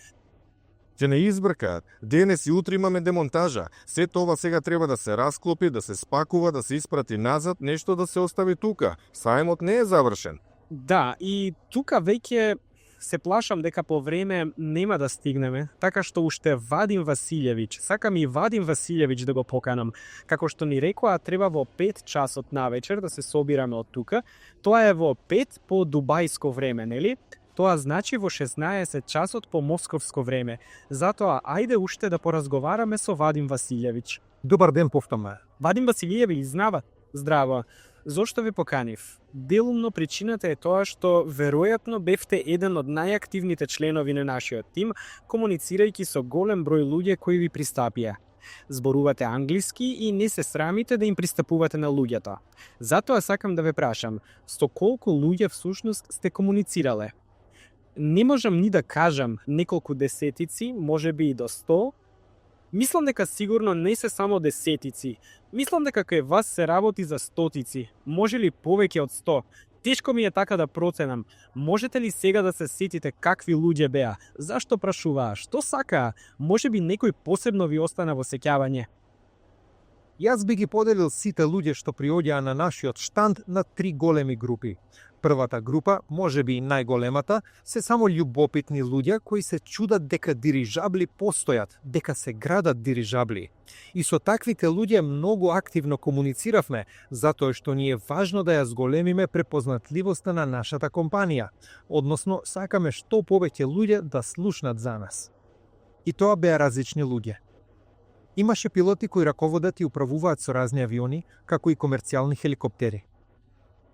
Ќе не избркаат. Денес и утре имаме демонтажа. Сето ова сега треба да се расклопи, да се спакува, да се испрати назад, нешто да се остави тука. Сајмот не е завршен. Да, и тука веќе се плашам дека по време нема да стигнеме, така што уште Вадим Василјевиќ, сакам и Вадим Василјевиќ да го поканам, како што ни рекоа треба во 5 часот навечер да се собираме од тука, тоа е во 5 по дубајско време, нели? Тоа значи во 16 часот по московско време. Затоа, ајде уште да поразговараме со Вадим Василјевиќ. Добар ден повторно. Вадим Василјевиќ, здраво. Зошто ви поканив? Делумно причината е тоа што веројатно бевте еден од најактивните членови на нашиот тим, комуницирајќи со голем број луѓе кои ви пристапија. Зборувате англиски и не се срамите да им пристапувате на луѓето. Затоа сакам да ве прашам, со колку луѓе всушност сте комуницирале? Не можам ни да кажам неколку десетици, можеби и до 100. Мислам дека сигурно не се само десетици. Мислам дека кај вас се работи за стотици, може ли повеќе од 100. Тешко ми е така да проценам. Можете ли сега да се сетите какви луѓе беа? Зашто прашуваа? Што сакаа? Можеби некој посебно ви остана во сеќавање? Јас би ги поделил сите луѓе што приоѓаа на нашиот штанд на 3 големи групи. Првата група, можеби и најголемата, се само љубопитни луѓе кои се чудат дека дирижабли постојат, дека се градат дирижабли. И со таквите луѓе многу активно комунициравме, затоа што ни е важно да ја зголемиме препознатливоста на нашата компанија, односно сакаме што повеќе луѓе да слушнат за нас. И тоа беа различни луѓе. Имаше пилоти кои раководат и управуваат со разни авиони, како и комерцијални хеликоптери.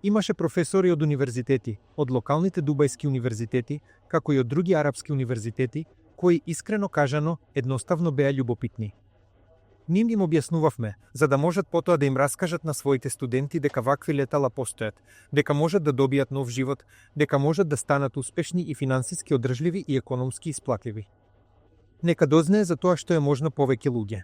Имаше професори од универзитети, од локалните дубајски универзитети, како и од други арапски универзитети, кои искрено кажано едноставно беа љубопитни. Ним им објаснувавме, за да можат потоа да им раскажат на своите студенти дека вакви летала постојат, дека можат да добијат нов живот, дека можат да станат успешни и финансиски одржливи и економски исплатливи. Нека дознае за тоа што е можно повеќе луѓе.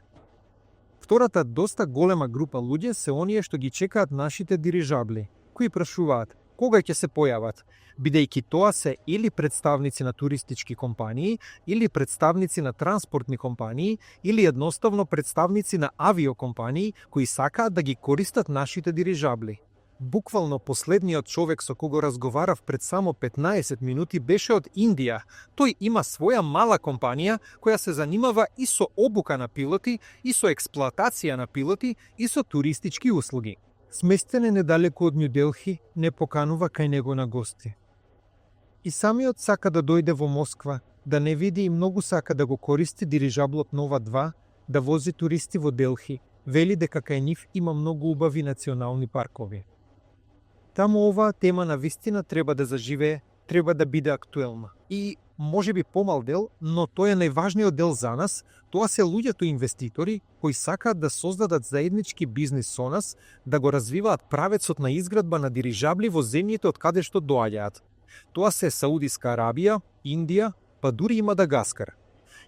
Втората доста голема група луѓе се оние што ги чекаат нашите дирижабли, кои прашуваат кога ќе се појават, бидејќи тоа се или представници на туристички компании, или представници на транспортни компании, или едноставно представници на авиокомпании кои сакаат да ги користат нашите дирижабли. Буквално последниот човек со кого разговарав пред само 15 минути беше од Индија. Тој има своја мала компанија која се занимава и со обука на пилоти, и со експлоатација на пилоти, и со туристички услуги. Сместен е недалеку од Нью Делхи, не поканува кај него на гости. И самиот сака да дојде во Москва, да не види и многу сака да го користи дирижаблот Нова 2, да вози туристи во Делхи, вели дека кај нив има многу убави национални паркови. Таму оваа тема на вистина треба да заживее, треба да биде актуелна. И може би помал дел, но тој е најважниот дел за нас, тоа се луѓето инвеститори кои сакаат да создадат заеднички бизнис со нас, да го развиваат правецот на изградба на дирижабли во земјите од каде што доаѓаат. Тоа се Саудиска Арабија, Индија, па дури и Мадагаскар.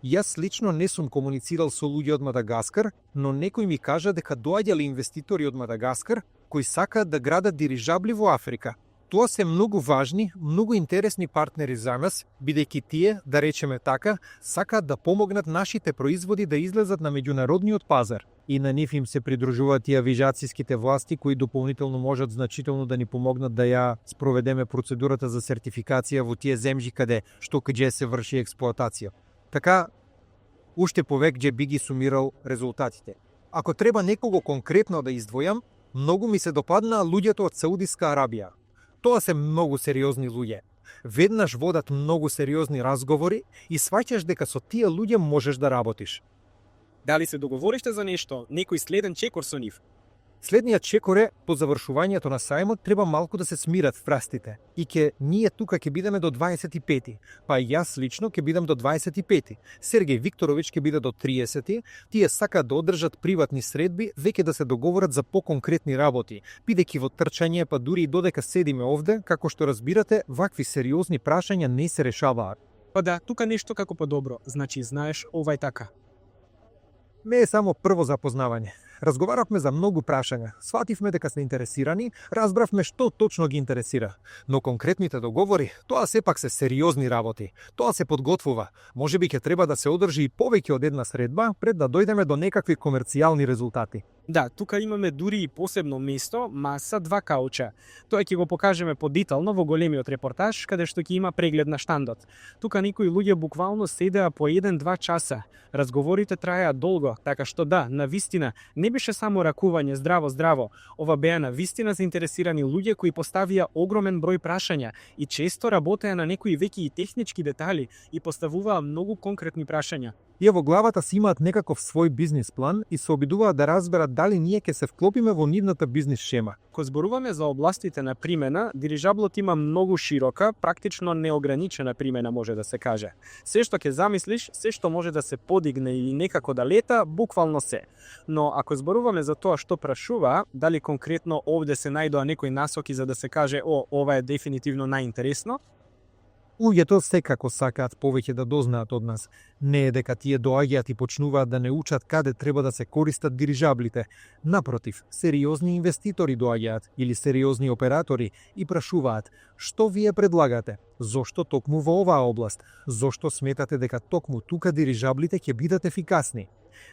Јас лично не сум комуницирал со луѓе од Мадагаскар, но некој ми кажа дека доаѓале инвеститори од Мадагаскар кои сакаат да градат дирижабли во Африка. Тоа се многу важни, многу интересни партнери за нас, бидејќи тие, да речеме така, сакаат да помогнат нашите производи да излезат на меѓународниот пазар. И на нив им се придружуваат и авијацијските власти кои дополнително можат значително да ни помогнат да ја спроведеме процедурата за сертификација во тие земји каде што каде се врши експлоатација. Така, уште повеќе би ги сумирал резултатите. Ако треба некого конкретно да издвојам, многу ми се допаднаа луѓето од Саудиска Арабија. Тоа се многу сериозни луѓе. Веднаш водат многу сериозни разговори и сваќаш дека со тие луѓе можеш да работиш. Дали се договориште за нешто, некој следен чекор со нив? Следниот чекор е, по завршувањето на сајмот, треба малку да се смират врастите. И ние тука ќе бидеме до 25-ти, па јас лично ќе бидам до 25-ти. Сергеј Викторовиќ ќе биде до 30-ти, тие сакаат да одржат приватни средби, веќе да се договорат за поконкретни работи, бидејќи во трчање, па дури и додека седиме овде, како што разбирате, вакви сериозни прашања не се решаваат. Па да, тука нешто како подобро, значи знаеш ова е така. Не е само прво запознавање. Разговаравме за многу прашања, свативме дека сме интересирани, разбравме што точно ги интересира. Но конкретните договори, тоа сепак се сериозни работи. Тоа се подготвува. Можеби ќе треба да се одржи и повеќе од една средба пред да дојдеме до некакви комерцијални резултати. Да, тука имаме дури и посебно место, маса, 2 кауча. Тоа ќе го покажеме подетално во големиот репортаж, каде што ќе има преглед на штандот. Тука некои луѓе буквално седеа по 1-2 часа. Разговорите траеа долго, така што да, на вистина, не беше само ракување здраво. Ова беа на вистина заинтересирани луѓе кои поставија огромен број прашања и често работеа на некои веќе и технички детали и поставуваа многу конкретни прашања. Тие во главата си имаат некаков свој бизнис план и се обидуваат да разберат дали ние ќе се вклопиме во нивната бизнис шема. Кога зборуваме за областите на примена, дирижаблот има многу широка, практично неограничена примена може да се каже. Се што ќе замислиш, се што може да се подигне или некако да лета, буквално се. Но ако зборуваме за тоа што прашуваа, дали конкретно овде се најдоа некои насоки за да се каже, ова е дефинитивно најинтересно, Луѓето секако сакаат повеќе да дознаат од нас. Не е дека тие доаѓаат и почнуваат да не учат каде треба да се користат дирижаблите. Напротив, сериозни инвеститори доаѓаат или сериозни оператори и прашуваат што вие предлагате, зошто токму во оваа област, зошто сметате дека токму тука дирижаблите ќе бидат ефикасни.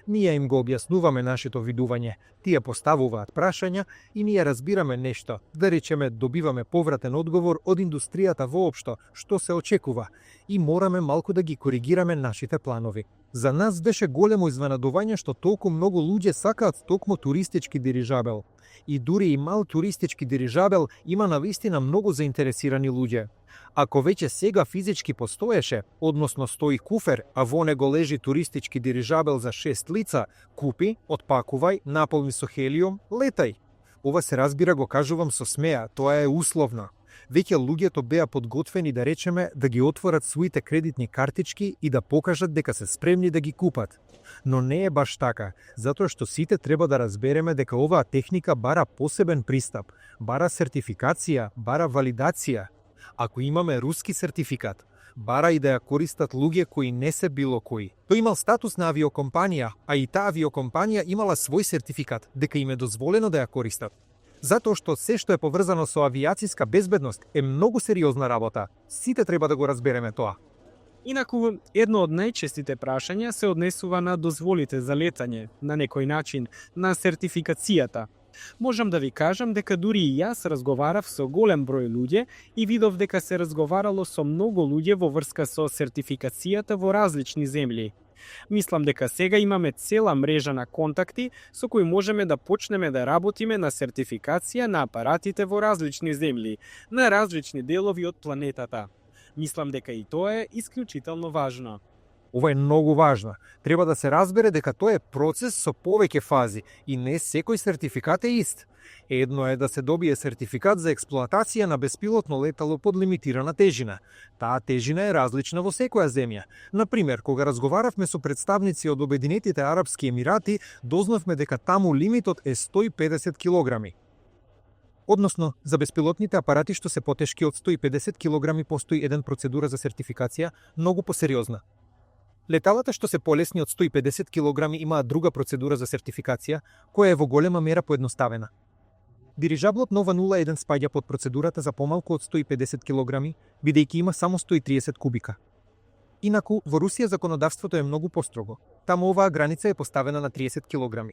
Ние им го објаснуваме нашето видување, тие поставуваат прашања и ние разбираме нешто, да речеме добиваме повратен одговор од индустријата воопшто, што се очекува, и мораме малку да ги коригираме нашите планови. За нас беше големо изненадување што толку многу луѓе сакаат токму туристички дирижабел. И дури и мал туристички дирижабел има навистина многу заинтересирани луѓе. Ако веќе сега физички постоеше, односно стои куфер, а во него лежи туристички дирижабел за 6 лица, купи, отпакувај, наполни со хелиум, летај. Ова се разбира го кажувам со смеа, тоа е условно. Веќе луѓето беа подготвени да речеме да ги отворат своите кредитни картички и да покажат дека се спремни да ги купат. Но не е баш така, затоа што сите треба да разбереме дека оваа техника бара посебен пристап, бара сертификација, бара валидација. Ако имаме руски сертификат, бара и да ја користат луѓе кои не се било кои. Тој имал статус на авиокомпанија, а и таа авиокомпанија имала свој сертификат, дека им е дозволено да ја користат. Затоа што се што е поврзано со авиацијска безбедност е многу сериозна работа. Сите треба да го разбереме тоа. Инаку, едно од најчестите прашања се однесува на дозволите за летање, на некој начин, на сертификацијата. Можам да ви кажам дека дури и јас разговарав со голем број луѓе и видов дека се разговарало со многу луѓе во врска со сертификацијата во различни земји. Мислам дека сега имаме цела мрежа на контакти со кои можеме да почнеме да работиме на сертификација на апаратите во различни земји, на различни делови од планетата. Мислам дека и тоа е исклучително важно. Ова е многу важно. Треба да се разбере дека тоа е процес со повеќе фази и не секој сертификат е ист. Едно е да се добие сертификат за експлоатација на беспилотно летало под лимитирана тежина. Таа тежина е различна во секоја земја. Например, кога разговаравме со представници од Обединетите Арапски Емирати, дознавме дека таму лимитот е 150 килограми. Односно, за беспилотните апарати што се потешки од 150 килограми постои една процедура за сертификација многу посериозна. Леталата што се полесни од 150 килограми имаат друга процедура за сертификација, која е во голема мера поедноставена. Дирижаблот Нова 01 спаѓа под процедурата за помалку од 150 килограми, бидејќи има само 130 кубика. Инаку, во Русија законодавството е многу построго. Таму оваа граница е поставена на 30 килограми.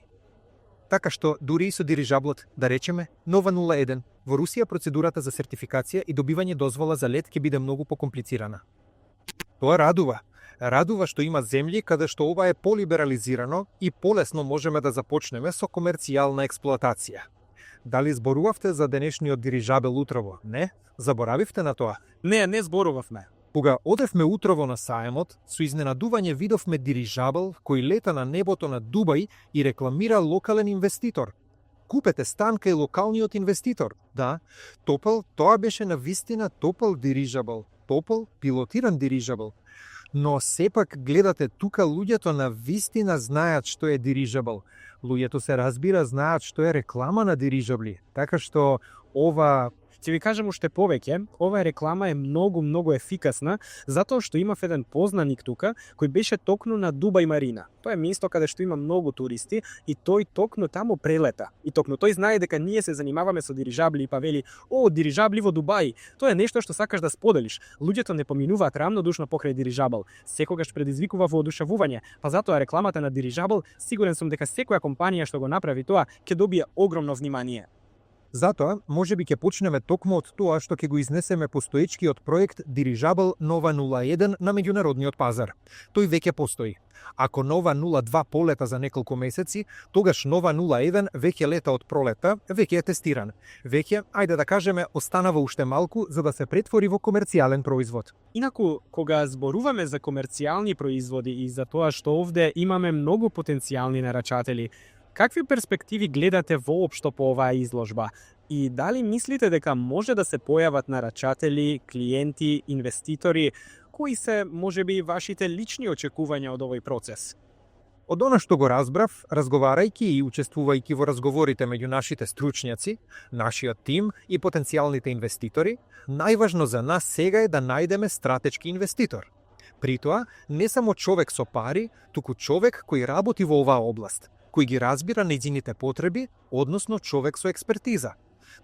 Така што, дури и со дирижаблот, да речеме, Нова 01, во Русија процедурата за сертификација и добивање дозвола за лет ќе биде многу покомплицирана. Тоа радува. Радува што има земји каде што ова е полиберализирано и полесно можеме да започнеме со комерцијална експлоатација. Дали зборувавте за денешниот дирижабел утрово? Не? Заборавивте на тоа? Не зборувавме. Кога одевме утрово на саемот, со изненадување видовме дирижабел кој лета на небото на Дубај и рекламира локален инвеститор. Купете стан кај локалниот инвеститор. Да, топол, тоа беше на вистина топол дирижабел. Топол, пилотиран дирижабел. Но сепак гледате тука луѓето на вистина знаат што е дирижабел. Луѓето се разбира знаат што е реклама на дирижабли. Така што ова... Ќе ви кажам уште повеќе, оваа реклама е многу ефикасна, затоа што имав еден познаник тука кој беше токну на Дубај Марина. Тоа е место каде што има многу туристи и тој токну таму прелета. И токну тој знае дека ние се занимаваме со дирижабли и па вели: "О, дирижабли во Дубај, тоа е нешто што сакаш да споделиш." Луѓето не поминуваат рамнодушно покрај дирижабл. Секогаш предизвикува воодушевување, па затоа рекламата на дирижабл, сигурен сум дека секоја компанија што го направи тоа ќе добие огромно внимание. Затоа, можеби ќе почнеме токму од тоа што ќе го изнесеме постоечкиот проект Дирижабел Нова 01 на меѓународниот пазар. Тој веќе постои. Ако Нова 02 полета за неколку месеци, тогаш Нова 01 веќе лета од пролета, веќе е тестиран. Веќе, ајде да кажеме, останава уште малку за да се претвори во комерцијален производ. Инаку, кога зборуваме за комерцијални производи и за тоа што овде имаме многу потенцијални нарачатели, какви перспективи гледате воопшто по оваа изложба? И дали мислите дека може да се појават нарачатели, клиенти, инвеститори, кои се можеби вашите лични очекувања од овој процес? Од она што го разбрав, разговарајќи и учествувајќи во разговорите меѓу нашите стручњаци, нашиот тим и потенцијалните инвеститори, најважно за нас сега е да најдеме стратешки инвеститор. При тоа, не само човек со пари, туку човек кој работи во оваа област, кој ги разбира нејзините потреби, односно човек со експертиза.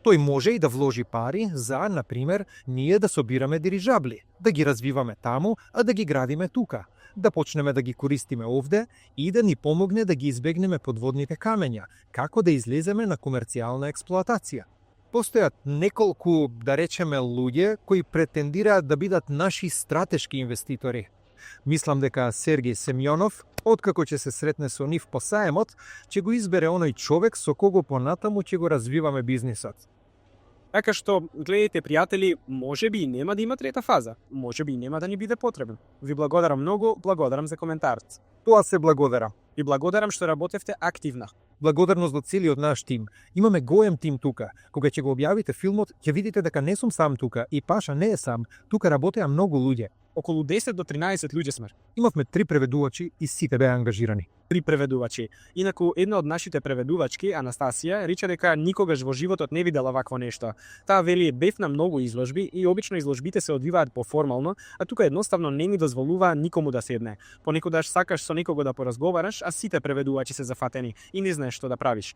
Тој може и да вложи пари за, например, ние да собираме дирижабли, да ги развиваме таму, а да ги градиме тука. да почнеме да ги користиме овде и да ни помогне да ги избегнеме подводните камења, како да излеземе на комерцијална експлоатација. Постојат неколку, да речеме, луѓе кои претендираат да бидат наши стратешки инвеститори. Мислам дека Сергеј Семјонов, откако ќе се сретне со нив по саемот, ќе го избере оној човек со кого понатаму ќе го развиваме бизнисот. Така што, гледайте, пријатели, може би и нема да има трета фаза. Може би и нема да ни биде потребен. Ви благодарам многу, благодарам за коментарот. Тоа се благодарам. И благодарам што работевте активно. Благодарност до целиот наш тим. Имаме голем тим тука. Кога ќе го објавите филмот, ќе видите дека не сум сам тука и Паша не е сам. Тука работеа многу луѓе. Околу 10 до 13 луѓе сме. Имавме 3 преведувачи и сите беа ангажирани. 3 преведувачи. Инаку една од нашите преведувачки, Анастасија, рече дека никогаш во животот не видела вакво нешто. Таа вели бев на многу изложби и обично изложбите се одвиваат поформално, а тука едноставно не ни дозволува никому да седне. Понекогаш сакаш со некого да поразговараш, а сите преведувачи се зафатени и не знаеш што да правиш.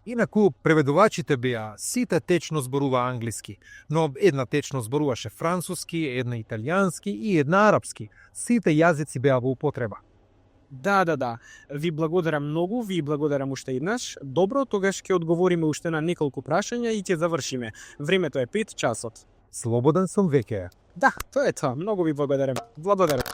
Инаку, преведувачите беа, сите течно зборува англиски, но една течно зборуваше француски, една италијански и една арапски. Сите јазици беа во употреба. Да. Ви благодарам многу, ви благодарам уште еднаш. Добро, тогаш ќе одговориме уште на неколку прашања и ќе завршиме. Времето е 5 часот. Слободен сум веќе. Да, тоа е тоа. Многу ви благодарам. Благодарам.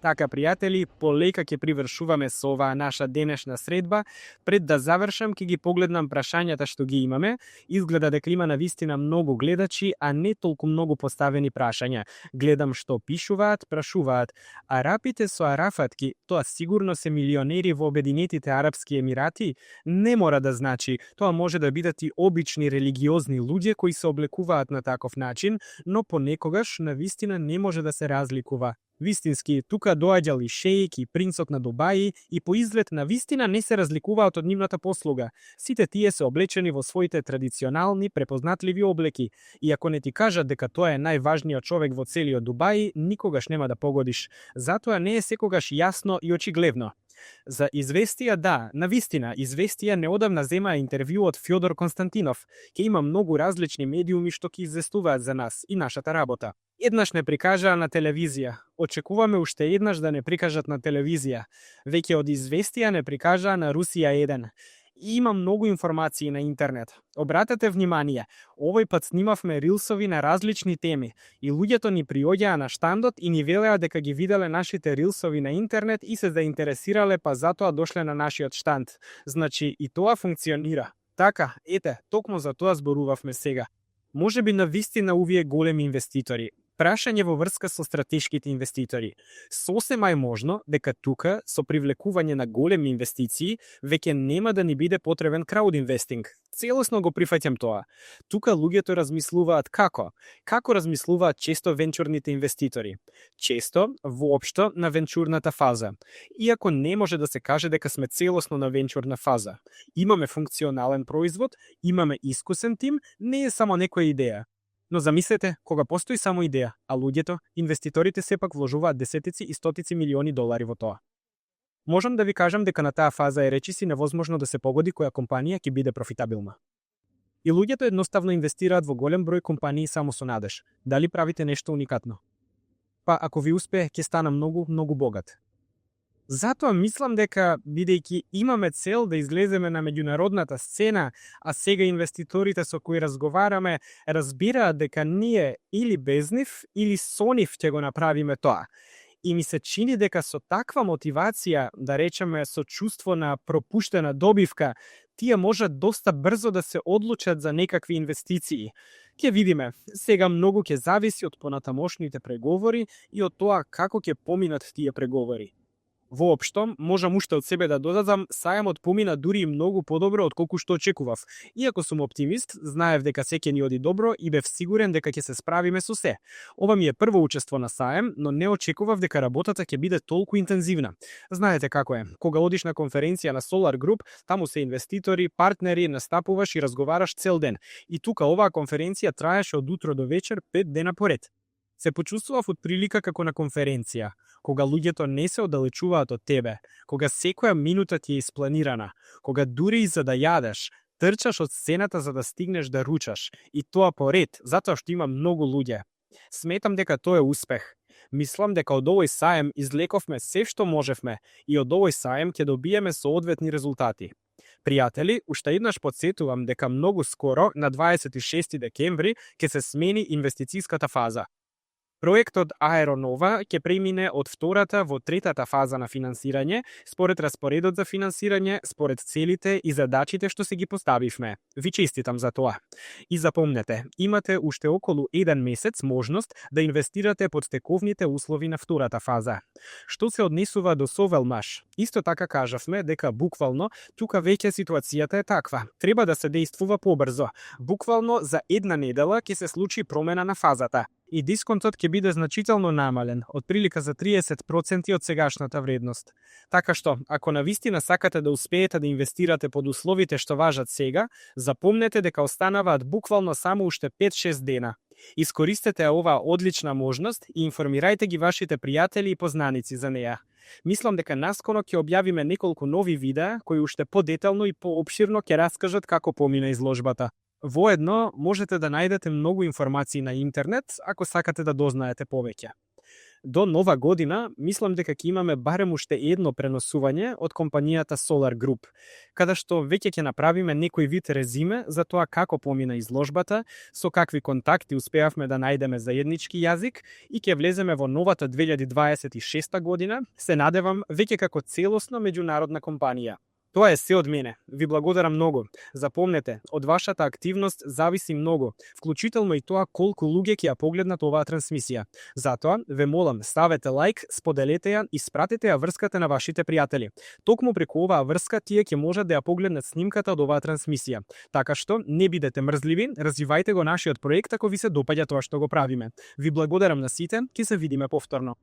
Така, пријатели, полека ќе привршуваме со оваа наша денешна средба. Пред да завршам, ќе ги погледнам прашањата што ги имаме. Изгледа дека има навистина многу гледачи, а не толку многу поставени прашања. Гледам што пишуваат, прашуваат. Арапите со арафатки, тоа сигурно се милионери во Обединетите Арапски Емирати? Не мора да значи. Тоа може да бидат и обични религиозни луѓе кои се облекуваат на таков начин, но понекогаш навистина не може да се разликува. Вистински, тука доаѓал и шеик и принцот на Дубаи и по изглед на вистина не се разликуваат од нивната послуга. Сите тие се облечени во своите традиционални, препознатливи облеки. И ако не ти кажат дека тоа е најважниот човек во целиот Дубаи, никогаш нема да погодиш. Затоа не е секогаш јасно и очигледно. За известија, да, навистина, известија неодамна зема интервју од Фјодор Константинов. Ке има многу различни медиуми што ќе известуваат за нас и нашата работа. Еднаш не прикажаа на телевизија. Очекуваме уште еднаш да не прикажат на телевизија. Веќе од известија не прикажаа на Русија 1. И има многу информации на интернет. Обратете внимание, овој пат снимавме рилсови на различни теми и луѓето ни приоѓаа на штандот и ни велеа дека ги виделе нашите рилсови на интернет и се заинтересирале, па затоа дошле на нашиот штанд. Значи и тоа функционира. Така, ете, токму за тоа зборувавме сега. Може би навистина увие големи инвеститори. Прашање во врска со стратешките инвеститори. Сосема е можно дека тука, со привлекување на големи инвестиции, веќе нема да ни биде потребен краудинвестинг. Целосно го прифаќам тоа. Тука луѓето размислуваат како? Како размислуваат често венчурните инвеститори? Често, воопшто, на венчурната фаза. Иако не може да се каже дека сме целосно на венчурна фаза. Имаме функционален производ, имаме искусен тим, не е само некоја идеја. Но замислете, кога постои само идеја, а луѓето, инвеститорите сепак вложуваат десетици и стотици милиони долари во тоа. Можам да ви кажам дека на таа фаза е речиси невозможно да се погоди која компанија ќе биде профитабилна. И луѓето едноставно инвестираат во голем број компании само со надеж. Дали правите нешто уникатно? Па ако ви успее, ќе стана многу, многу богат. Затоа мислам дека, бидејќи имаме цел да излеземе на меѓународната сцена, а сега инвеститорите со кои разговараме разбираат дека ние или без нив, или со нив ќе го направиме тоа. И ми се чини дека со таква мотивација, да речеме со чувство на пропуштена добивка, тие можат доста брзо да се одлучат за некакви инвестиции. Ќе видиме, сега многу ќе зависи од понатамошните преговори и од тоа како ќе поминат тие преговори. Воопшто, можам уште од себе да додадам, сајамот помина дури и многу подобро од колку што очекував. Иако сум оптимист, знаев дека се ќе ни оди добро и бев сигурен дека ќе се справиме со се. Ова ми е прво учество на саем, но не очекував дека работата ќе биде толку интензивна. Знаете како е, кога одиш на конференција на Solar Group, таму се инвеститори, партнери, настапуваш и разговараш цел ден. И тука оваа конференција траеше од утро до вечер 5 дена поред. Се почувствував од прилика како на конференција, кога луѓето не се оддалечуваат од тебе, кога секоја минута ти е испланирана, кога дури и за да јадеш, трчаш од сцената за да стигнеш да ручаш, и тоа поред, затоа што има многу луѓе. Сметам дека тоа е успех. Мислам дека од овој саем излековме се што можевме и од овој саем ќе добиеме соодветни резултати. Пријатели, уште еднаш потсетувам дека многу скоро, на 26 декември, ќе се смени инвестицијската фаза. Проектот Аеронова ќе премине од втората во третата фаза на финансирање, според распоредот за финансирање, според целите и задачите што си ги поставивме. Ви честитам за тоа. И запомнете, имате уште околу 1 месец можност да инвестирате под тековните услови на втората фаза. Што се однесува до Совелмаш? Исто така кажавме дека буквално тука веќе ситуацијата е таква. Треба да се действува побрзо. Буквално за една недела ќе се случи промена на фазата и дисконтот ќе биде значително намален, од прилика за 30% од сегашната вредност. Така што, ако навистина сакате да успеете да инвестирате под условите што важат сега, запомнете дека останаваат буквално само уште 5-6 дена. Искористете оваа одлична можност и информирајте ги вашите пријатели и познаници за неа. Мислам дека наскоро ќе објавиме неколку нови видеа кои уште подетално и поопширно ќе раскажат како помина изложбата. Воедно можете да најдете многу информации на интернет ако сакате да дознаете повеќе. До нова година, мислам дека ќе имаме барем уште едно преносување од компанијата Solar Group, каде што веќе ќе направиме некој вид резиме за тоа како помина изложбата, со какви контакти успеавме да најдеме заеднички јазик и ќе влеземе во новата 2026 година, се надевам веќе како целосно меѓународна компанија. Тоа е се од мене. Ви благодарам многу. Запомнете, од вашата активност зависи многу, вклучително и тоа колку луѓе ќе ја погледнат оваа трансмисија. Затоа, ве молам, ставете лайк, споделете ја и спратете ја врската на вашите пријатели. Токму преку оваа врска тие ќе можат да ја погледнат снимката од оваа трансмисија. Така што, не бидете мрзливи, развивајте го нашиот проект ако ви се допаѓа тоа што го правиме. Ви благодарам на сите, ќе се видиме повторно.